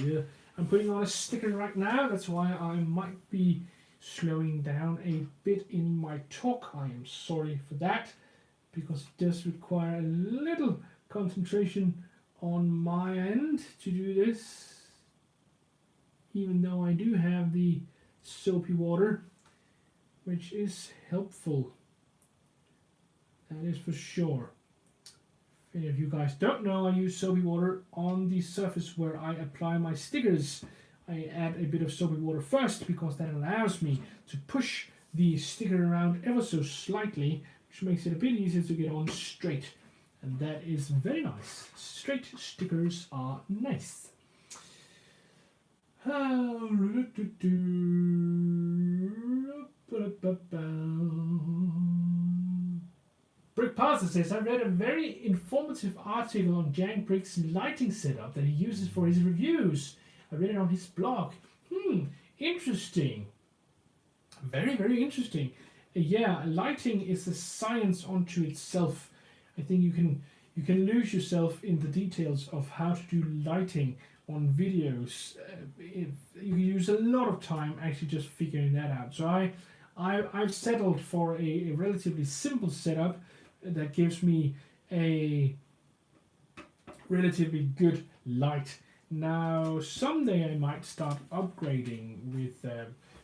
I'm putting on a sticker right now, that's why I might be slowing down a bit in my talk. I am sorry for that, because it does require a little concentration on my end to do this, even though I do have the soapy water, which is helpful. That is for sure. If you guys don't know, I use soapy water on the surface where I apply my stickers. I add a bit of soapy water first because that allows me to push the sticker around ever so slightly, which makes it a bit easier to get on straight. And that is very nice. Straight stickers are nice. Brick Parts Pasta says, I read a very informative article on Jan Brick's lighting setup that he uses for his reviews. I read it on his blog. Interesting. Very, very interesting. Yeah, lighting is a science unto itself. I think you can lose yourself in the details of how to do lighting on videos. You use a lot of time actually just figuring that out. So I've settled for a relatively simple setup that gives me a relatively good light. Now someday I might start upgrading with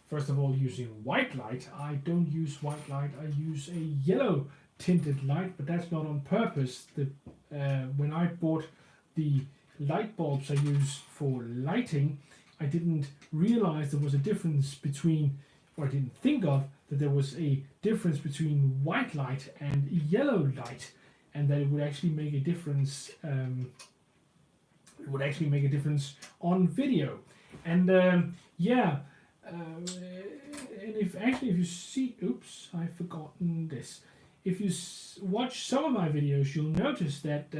first of all using white light. I don't use white light, I use a yellow tinted light, but that's not on purpose. When I bought the light bulbs I use for lighting, I didn't realize there was a difference between, or I didn't think of that there was a difference between white light and yellow light, and that it would actually make a difference. It would actually make a difference on video, and and if you see, oops, I've forgotten this. If you watch some of my videos, you'll notice that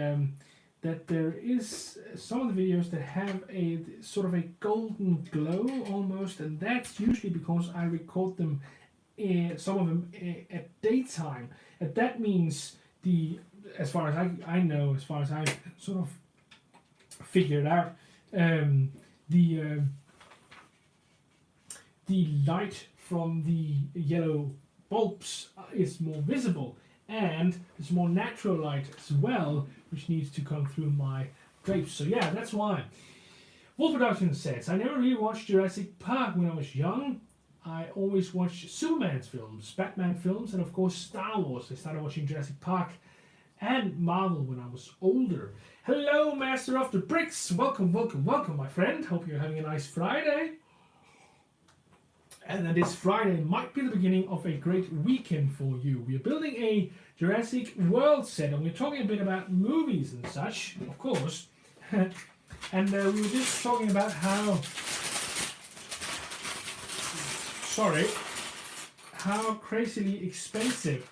that there is some of the videos that have a sort of a golden glow almost, and that's usually because I record them, some of them at daytime. And that means as far as I know, as far as I sort of figured out, the light from the yellow bulbs is more visible, and it's more natural light as well, which needs to come through my drapes. So yeah, that's why. Wolf Production says, I never really watched Jurassic Park when I was young. I always watched Superman films, Batman films, and of course Star Wars. I started watching Jurassic Park and Marvel when I was older. Hello, Master of the Bricks. Welcome, welcome, welcome, my friend. Hope you're having a nice Friday. And that this Friday might be the beginning of a great weekend for you. We are building a Jurassic World set, and we're talking a bit about movies and such, of course. And we were just talking about how crazily expensive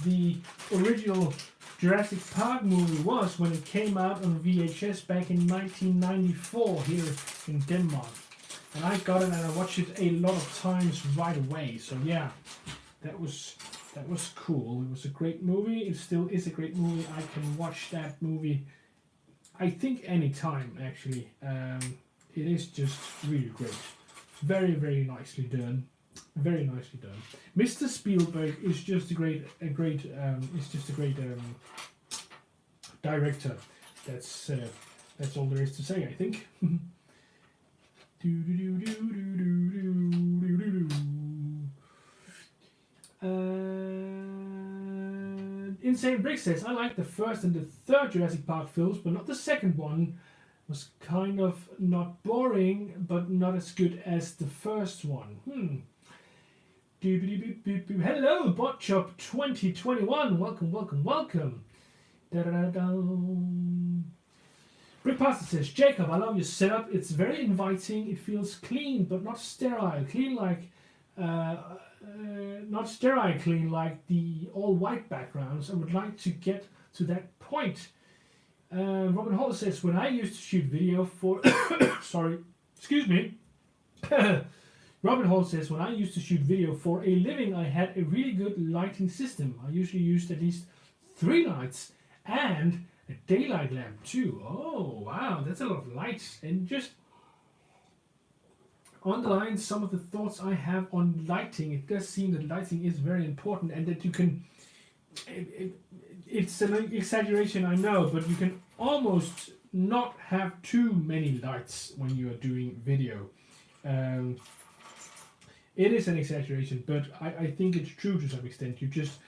the original Jurassic Park movie was when it came out on VHS back in 1994 here in Denmark. And I got it and I watched it a lot of times right away. So yeah, that was cool. It was a great movie. It still is a great movie. I can watch that movie, I think, anytime actually. It is just really great. Very, very nicely done. Very nicely done. Mr. Spielberg is just a great director. That's all there is to say, I think. Insane Brick says, I like the first and the third Jurassic Park films, but not the second one. Was kind of not boring, but not as good as the first one. Hello, BotChop 2021. Welcome, welcome, welcome. Brick Pasta says, Jacob, I love your setup. It's very inviting. It feels clean, but not sterile. Clean like, not sterile clean like the all white backgrounds. I would like to get to that point. Robin Hall says, when I used to shoot video for, Robin Hall says, when I used to shoot video for a living, I had a really good lighting system. I usually used at least 3 lights and a daylight lamp too. Oh wow, that's a lot of lights, and just underlines some of the thoughts I have on lighting. It does seem that lighting is very important, and that you can, it's an exaggeration, I know, but you can almost not have too many lights when you are doing video. It is an exaggeration, but I think it's true to some extent. You just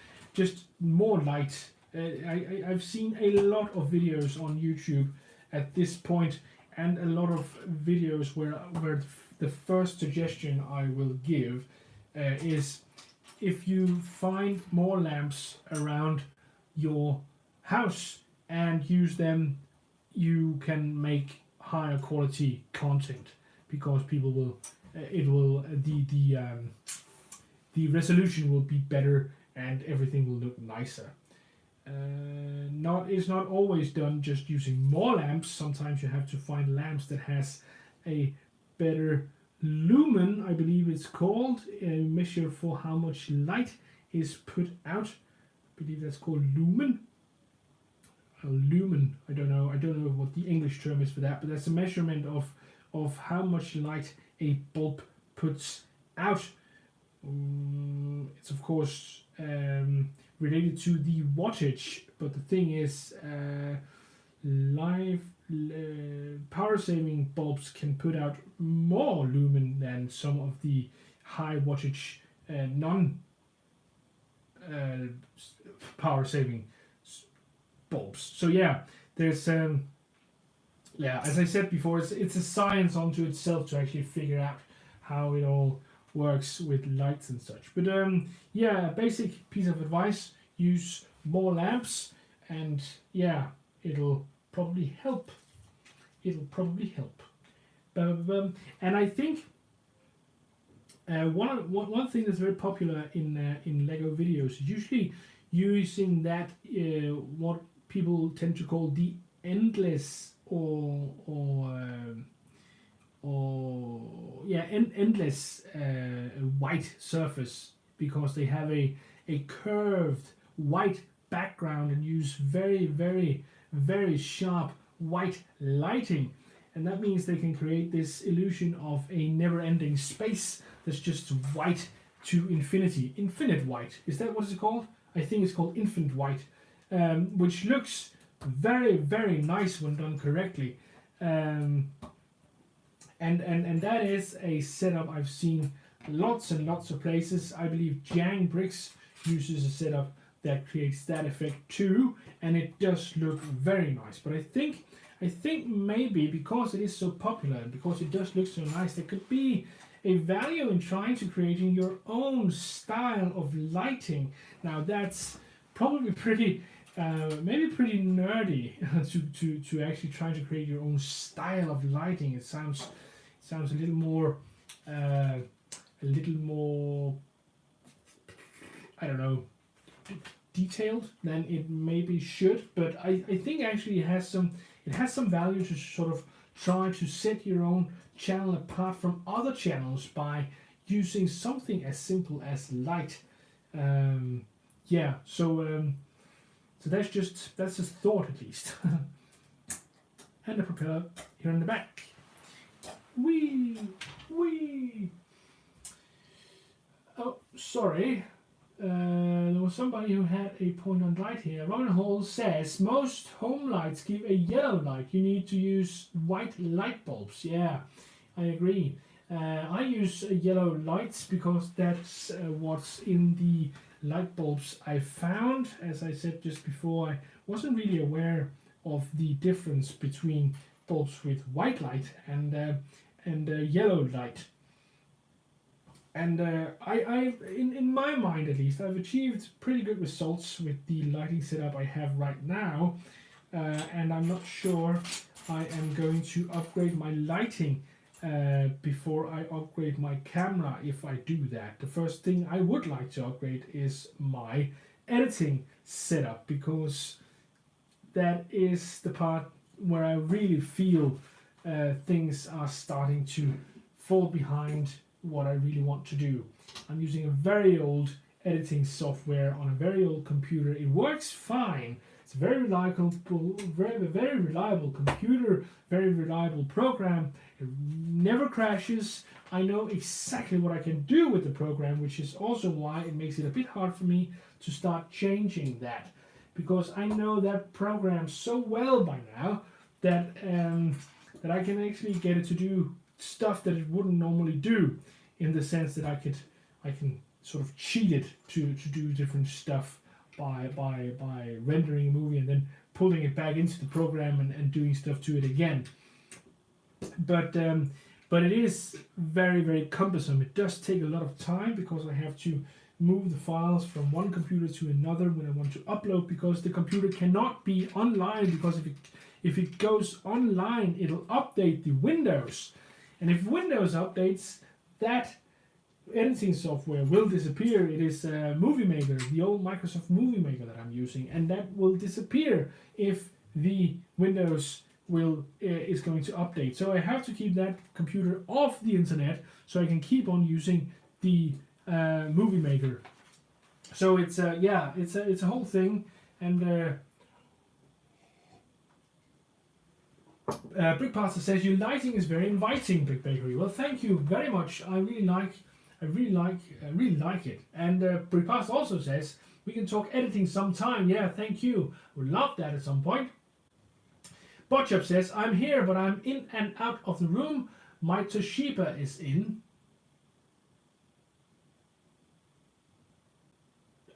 more light. I've seen a lot of videos on YouTube at this point, and a lot of videos where the first suggestion I will give is, if you find more lamps around your house and use them, you can make higher quality content, because people will the resolution will be better and everything will look nicer. it's not always done just using more lamps. Sometimes you have to find lamps that has a better lumen, I believe it's called, a measure for how much light is put out. I believe that's called lumen. Lumen, I don't know what the English term is for that, but that's a measurement of how much light a bulb puts out. It's of course related to the wattage, but the thing is, power saving bulbs can put out more lumen than some of the high wattage non power saving bulbs. So yeah, there's as I said before, it's a science unto itself to actually figure out how it all works with lights and such. But yeah, basic piece of advice: use more lamps, and yeah, it'll probably help. And I think one thing that's very popular in Lego videos is usually using that what people tend to call the endless endless white surface, because they have a curved white background and use very, very, very sharp white lighting, and that means they can create this illusion of a never-ending space that's just white to infinity. Infinite white, is that what it's called? I think it's called infinite white, which looks very, very nice when done correctly. And that is a setup I've seen lots and lots of places. I believe Jang Bricks uses a setup that creates that effect too, and it does look very nice. But I think maybe because it is so popular and because it does look so nice, there could be a value in trying to creating your own style of lighting. Now that's probably pretty maybe pretty nerdy to actually try to create your own style of lighting. It sounds a little more I don't know, detailed than it maybe should, but I think actually it has some value to sort of try to set your own channel apart from other channels by using something as simple as light. So that's just a thought, at least. And a propeller here in the back. Wee. Oh, sorry. There was somebody who had a point on light here. Robin Hall says most home lights give a yellow light. You need to use white light bulbs. Yeah, I agree. I use yellow lights because that's what's in the light bulbs I found. As I said just before, I wasn't really aware of the difference between bulbs with white light and yellow light. And in my mind at least, I've achieved pretty good results with the lighting setup I have right now, and I'm not sure I am going to upgrade my lighting before I upgrade my camera. If I do that, the first thing I would like to upgrade is my editing setup, because that is the part where I really feel things are starting to fall behind what I really want to do. I'm using a very old editing software on a very old computer. It works fine. It's a very reliable computer, very reliable program. It never crashes. I know exactly what I can do with the program, which is also why it makes it a bit hard for me to start changing that, because I know that program so well by now that that I can actually get it to do stuff that it wouldn't normally do, in the sense that I can sort of cheat it to do different stuff by rendering a movie and then pulling it back into the program and doing stuff to it again. But it is very, very cumbersome. It does take a lot of time, because I have to move the files from one computer to another when I want to upload, because the computer cannot be online, because if it goes online, it'll update the Windows. And if Windows updates, that editing software will disappear. It is Movie Maker, the old Microsoft Movie Maker that I'm using, and that will disappear if the Windows is going to update. So I have to keep that computer off the internet so I can keep on using the Movie Maker. So it's it's a whole thing. And Brick Pasta says your lighting is very inviting, Brick Bakery. Well, thank you very much. I really like it. And Brick Pasta also says we can talk editing sometime. Yeah, thank you. Would love that at some point. Botchup says I'm here, but I'm in and out of the room. My Toshiba is in.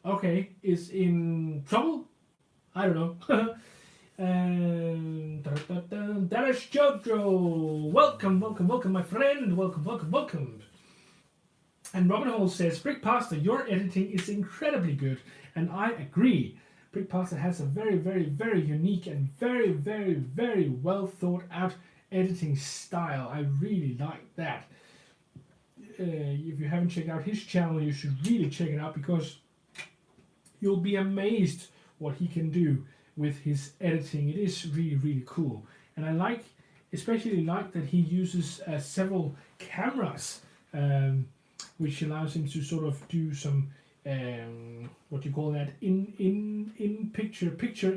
Okay, is in trouble? I don't know. That is Jojo. Welcome, my friend. Welcome. And Robin Hall says, Brick Pasta, your editing is incredibly good, and I agree. Brick Pasta has a very, very, very unique and very, very, very well thought out editing style. I really like that. If you haven't checked out his channel, you should really check it out, because you'll be amazed what he can do with his editing. It is really, really cool. And I especially like that he uses several cameras, which allows him to sort of do some what do you call that, in picture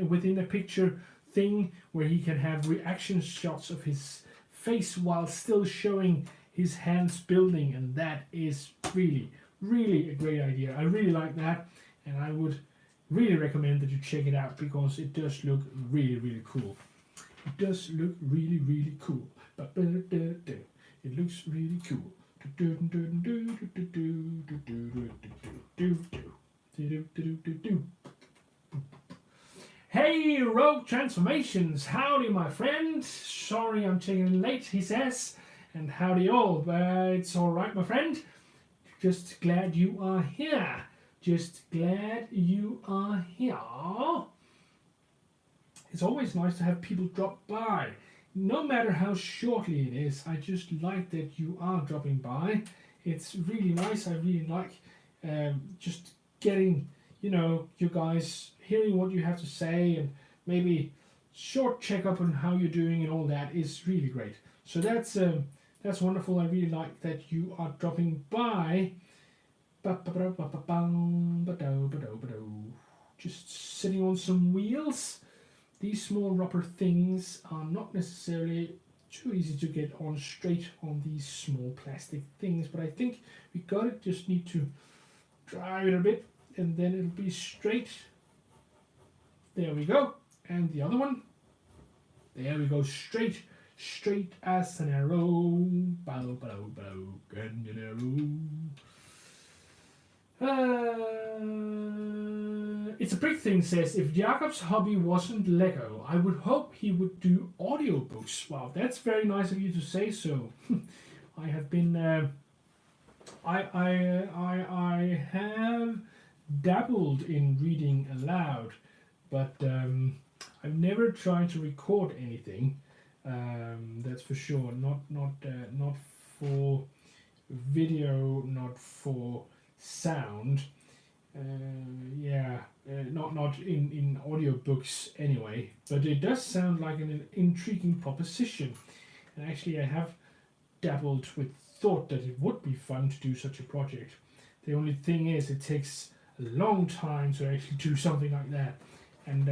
within a picture thing, where he can have reaction shots of his face while still showing his hands building, and that is really, really a great idea. I really like that, and I would really recommend that you check it out, because it does look really, really cool. It does look really, really cool. It looks really cool. Hey, Rogue Transformations, howdy my friend. Sorry I'm checking in late, he says, and howdy all. It's all right, my friend. Just glad you are here. Just glad you are here. It's always nice to have people drop by. No matter how shortly it is, I just like that you are dropping by. It's really nice. I really like just getting, you guys hearing what you have to say, and maybe short checkup on how you're doing and all that is really great. So that's wonderful. I really like that you are dropping by. Just sitting on some wheels. These small rubber things are not necessarily too easy to get on straight on these small plastic things, but I think we got it. Just need to drive it a bit, and then it'll be straight. There we go. And the other one. There we go. Straight as an arrow. It's a Brick Thing says, if Jacob's hobby wasn't Lego, I would hope he would do audiobooks. Wow, that's very nice of you to say so. I have been I have dabbled in reading aloud, but I've never tried to record anything. That's for sure. Not for video, not for sound. Not in audiobooks anyway, but it does sound like an intriguing proposition, and actually I have dabbled with thought that it would be fun to do such a project. The only thing is it takes a long time to actually do something like that, and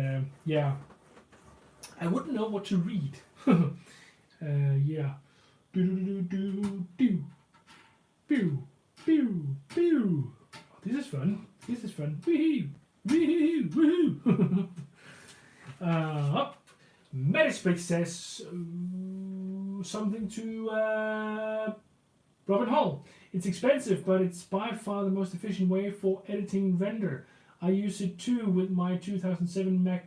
I wouldn't know what to read. This is fun. Woohoo! Woohoo! Metaspace says something to Robin Hall. It's expensive, but it's by far the most efficient way for editing render. I use it too with my 2007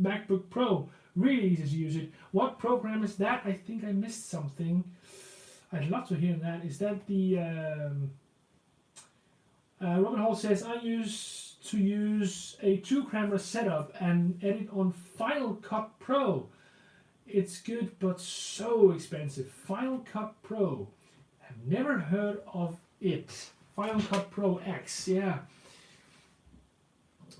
MacBook Pro. Really easy to use it. What program is that? I think I missed something. I'd love to hear that. Is that the... Robin Hall says, I used to use a 2-camera setup and edit on Final Cut Pro. It's good, but so expensive. Final Cut Pro. I've never heard of it. Final Cut Pro X, yeah.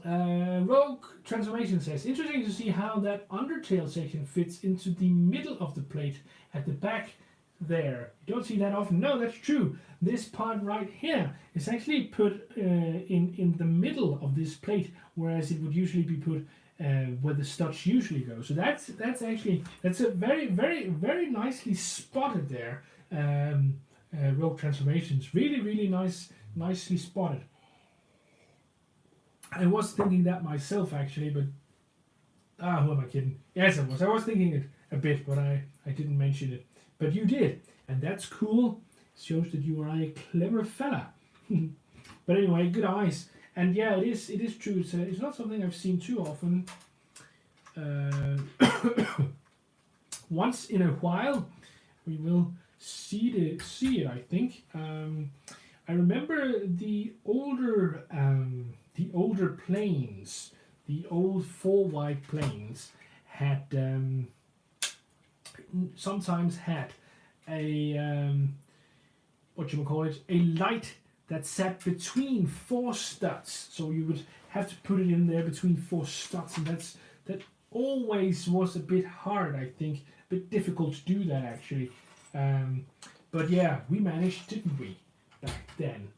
Rogue Transformation says, interesting to see how that undertail section fits into the middle of the plate at the back there. You don't see that often. No, that's true. This part right here is actually put in the middle of this plate, whereas it would usually be put where the studs usually go. So that's a very nicely spotted there. Rogue Transformations, really nicely spotted. I was thinking that myself actually, but who am I kidding? Yes, I was. I was thinking it a bit, but I didn't mention it. But you did, and that's cool. Shows that you are a clever fella. But anyway, good eyes. And yeah, it is true. It's not something I've seen too often. Once in a while, we will see it. I think. I remember the older planes, the old 4-wide planes, had sometimes had a a light that sat between 4 studs. So you would have to put it in there between 4 studs, and that always was a bit hard, I think, a bit difficult to do that actually. But yeah, we managed, didn't we, back then?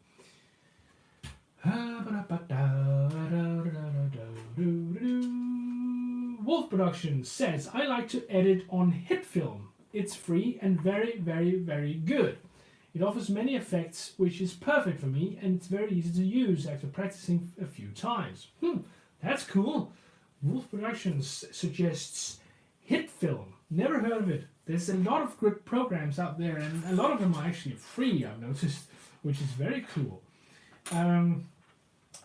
Wolf Productions says, I like to edit on hit film. It's free and very good. It offers many effects, which is perfect for me, and it's very easy to use after practicing a few times. That's cool. Wolf Productions suggests hit film. Never heard of it. There's a lot of good programs out there, and a lot of them are actually free, I've noticed, which is very cool.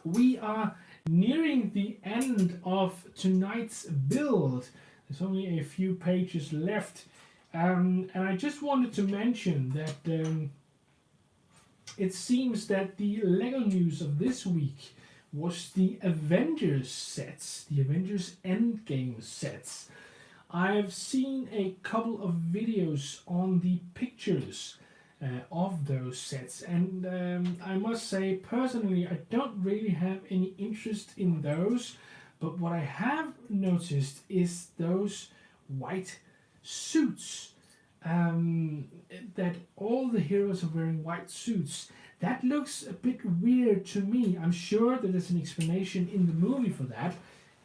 We are nearing the end of tonight's build. There's only a few pages left. And I just wanted to mention that it seems that the LEGO news of this week was the Avengers sets, the Avengers Endgame sets. I've seen a couple of videos on the pictures of those sets, and I must say personally I don't really have any interest in those, but what I have noticed is those white suits, that all the heroes are wearing white suits. That looks a bit weird to me. I'm sure that there's an explanation in the movie for that,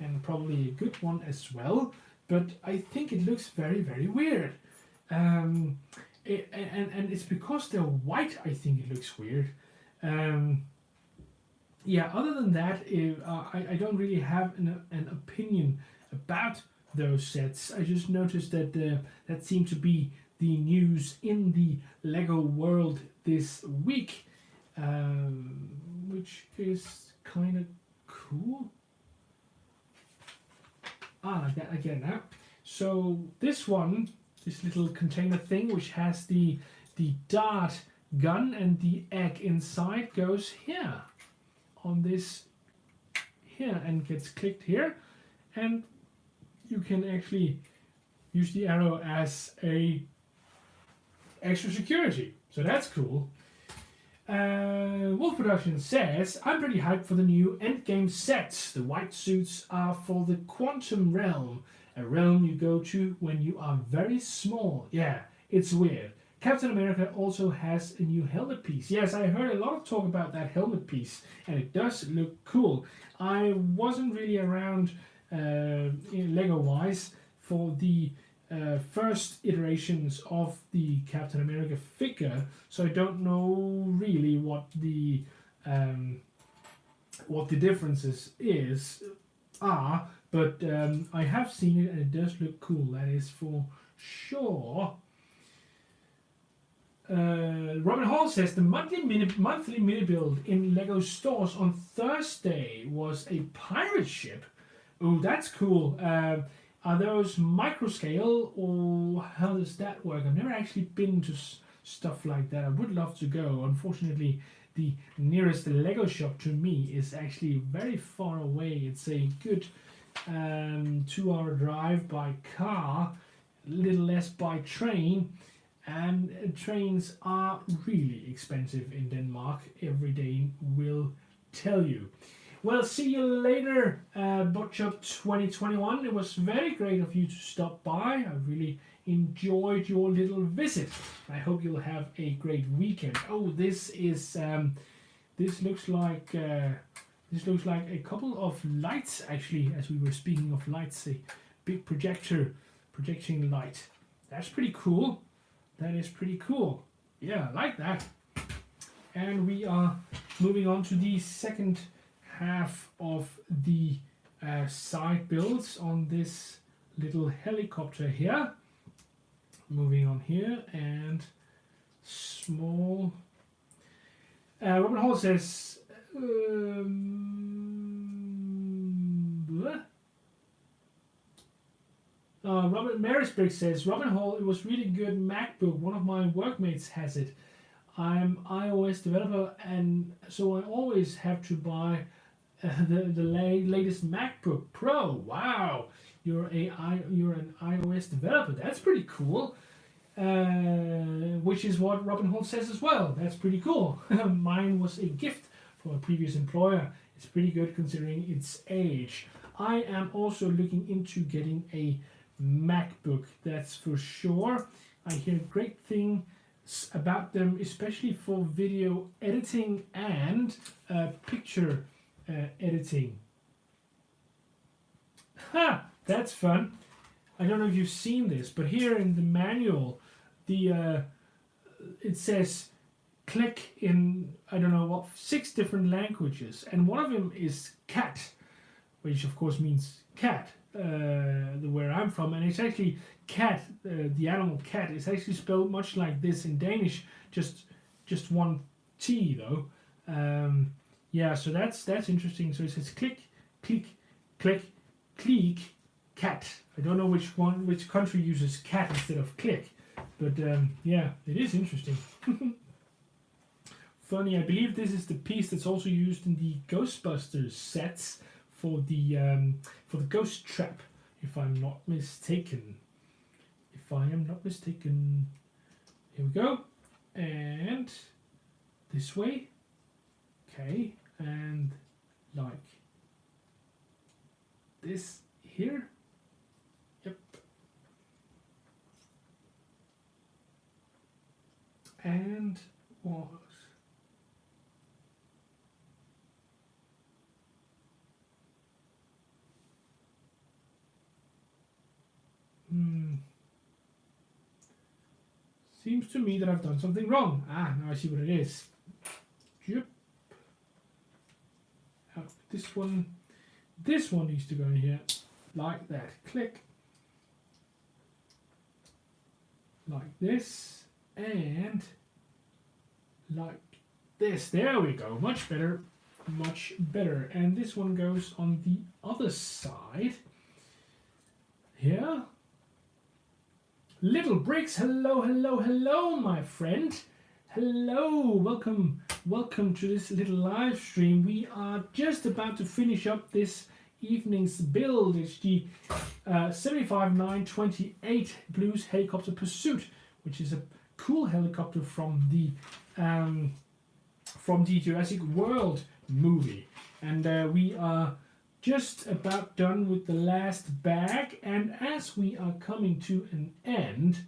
and probably a good one as well, but I think it looks very weird. And it's because they're white, I think it looks weird. Yeah, other than that, I don't really have an opinion about those sets. I just noticed that that seemed to be the news in the LEGO world this week, which is kind of cool. Like that, I get it now. So this one, this little container thing, which has the dart gun and the egg inside, goes here on this here and gets clicked here, and you can actually use the arrow as a extra security. So that's cool. Wolf Production says, I'm pretty hyped for the new Endgame sets. The white suits are for the quantum realm, a realm you go to when you are very small. Yeah, it's weird. Captain America also has a new helmet piece. Yes, I heard a lot of talk about that helmet piece, and it does look cool. I wasn't really around Lego-wise for the first iterations of the Captain America figure, so I don't know really what the differences are, but I have seen it and it does look cool, that is for sure. Robin Hall says the monthly mini build in LEGO stores on Thursday was a pirate ship. Oh, that's cool. Are those micro scale, or how does that work? I've never actually been to stuff like that. I would love to go. Unfortunately, the nearest LEGO shop to me is actually very far away. It's a good 2-hour drive by car, a little less by train, and trains are really expensive in Denmark. Every day will tell you. Well, see you later, Butchup 2021. It was very great of you to stop by. I really enjoyed your little visit. I hope you'll have a great weekend. Oh, this is this looks like a couple of lights, actually, as we were speaking of lights. A big projecting light. That's pretty cool. That is pretty cool. Yeah, I like that. And we are moving on to the second half of the side builds on this little helicopter here. Moving on here, and small. Robin Hall says, Robert Marisburg says, Robin Hall, it was really good MacBook. One of my workmates has it. I'm iOS developer, and so I always have to buy the latest MacBook Pro. Wow, you're an iOS developer. That's pretty cool. Which is what Robin Hood says as well. That's pretty cool. Mine was a gift from a previous employer. It's pretty good considering its age. I am also looking into getting a MacBook. That's for sure. I hear great things about them, especially for video editing and picture editing. Ha! That's fun. I don't know if you've seen this, but here in the manual, it says click in, I don't know what, 6 different languages, and one of them is cat, which of course means cat, where I'm from, and it's actually cat, the animal cat is actually spelled much like this in Danish, just one T though. Yeah, so that's interesting. So it says click, click, click, click, cat. I don't know which country uses cat instead of click, but yeah, it is interesting. Funny, I believe this is the piece that's also used in the Ghostbusters sets for the ghost trap, if I'm not mistaken. If I am not mistaken. Here we go. And this way. Okay, and like this here. Yep. And what? Seems to me that I've done something wrong. Ah, now I see what it is. Yep. This one needs to go in here, like that. Click. Like this, and like this. There we go. Much better. Much better. And this one goes on the other side. Here. Little Bricks, hello, hello, hello, my friend. Hello, welcome to this little live stream. We are just about to finish up this evening's build. It's the 75928 Blues Helicopter Pursuit, which is a cool helicopter from the Jurassic World movie. And we are just about done with the last bag, and as we are coming to an end,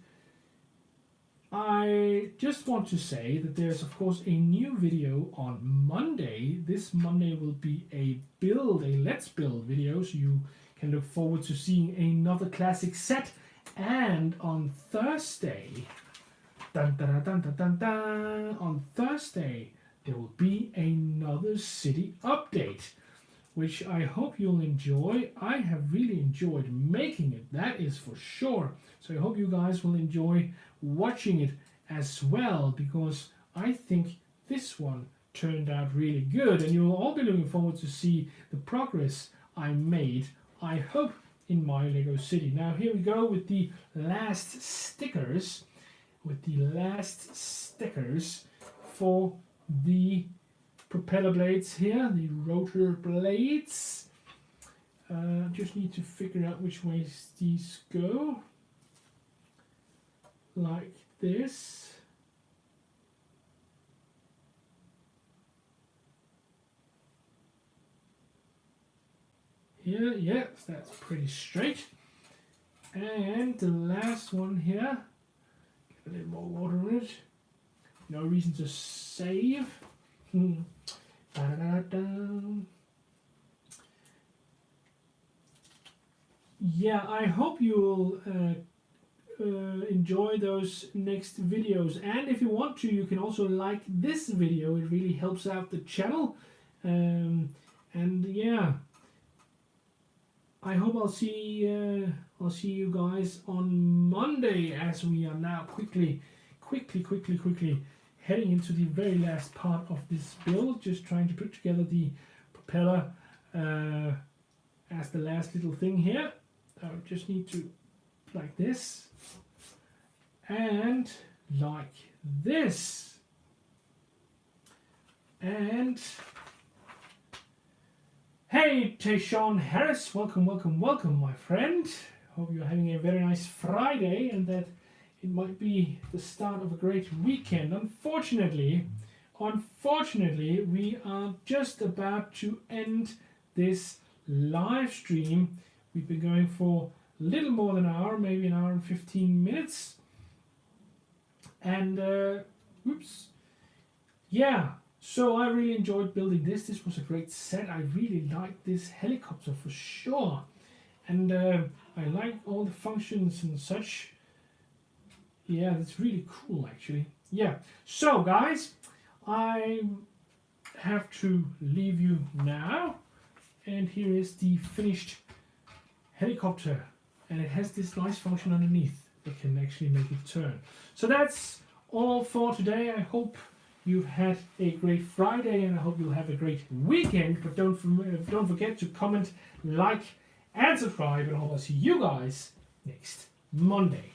I just want to say that there's of course a new video on Monday. This Monday will be a let's build video, so you can look forward to seeing another classic set. And on Thursday, on Thursday there will be another city update, which I hope you'll enjoy. I have really enjoyed making it, that is for sure. So I hope you guys will enjoy watching it as well, because I think this one turned out really good, and you'll all be looking forward to see the progress I made, I hope, in my Lego City. Now here we go with the last stickers, for the propeller blades here, the rotor blades. Just need to figure out which ways these go. Like this. Here, yes, that's pretty straight. And the last one here, get a little more water in it. No reason to save. Yeah, I hope you'll enjoy those next videos, and if you want to, you can also like this video. It really helps out the channel. And yeah, I hope I'll see you guys on Monday, as we are now quickly heading into the very last part of this build, just trying to put together the propeller as the last little thing here. I just need to like this and like this, and hey Tayshawn Harris, welcome my friend. Hope you're having a very nice Friday and that it might be the start of a great weekend. Unfortunately, we are just about to end this live stream. We've been going for a little more than an hour, maybe an hour and 15 minutes. And, yeah, so I really enjoyed building this. This was a great set. I really liked this helicopter for sure. And I like all the functions and such. Yeah, that's really cool actually. Yeah, so guys, I have to leave you now. And here is the finished helicopter. And it has this nice function underneath that can actually make it turn. So that's all for today. I hope you've had a great Friday and I hope you'll have a great weekend. But don't forget to comment, like, and subscribe. And I hope I'll see you guys next Monday.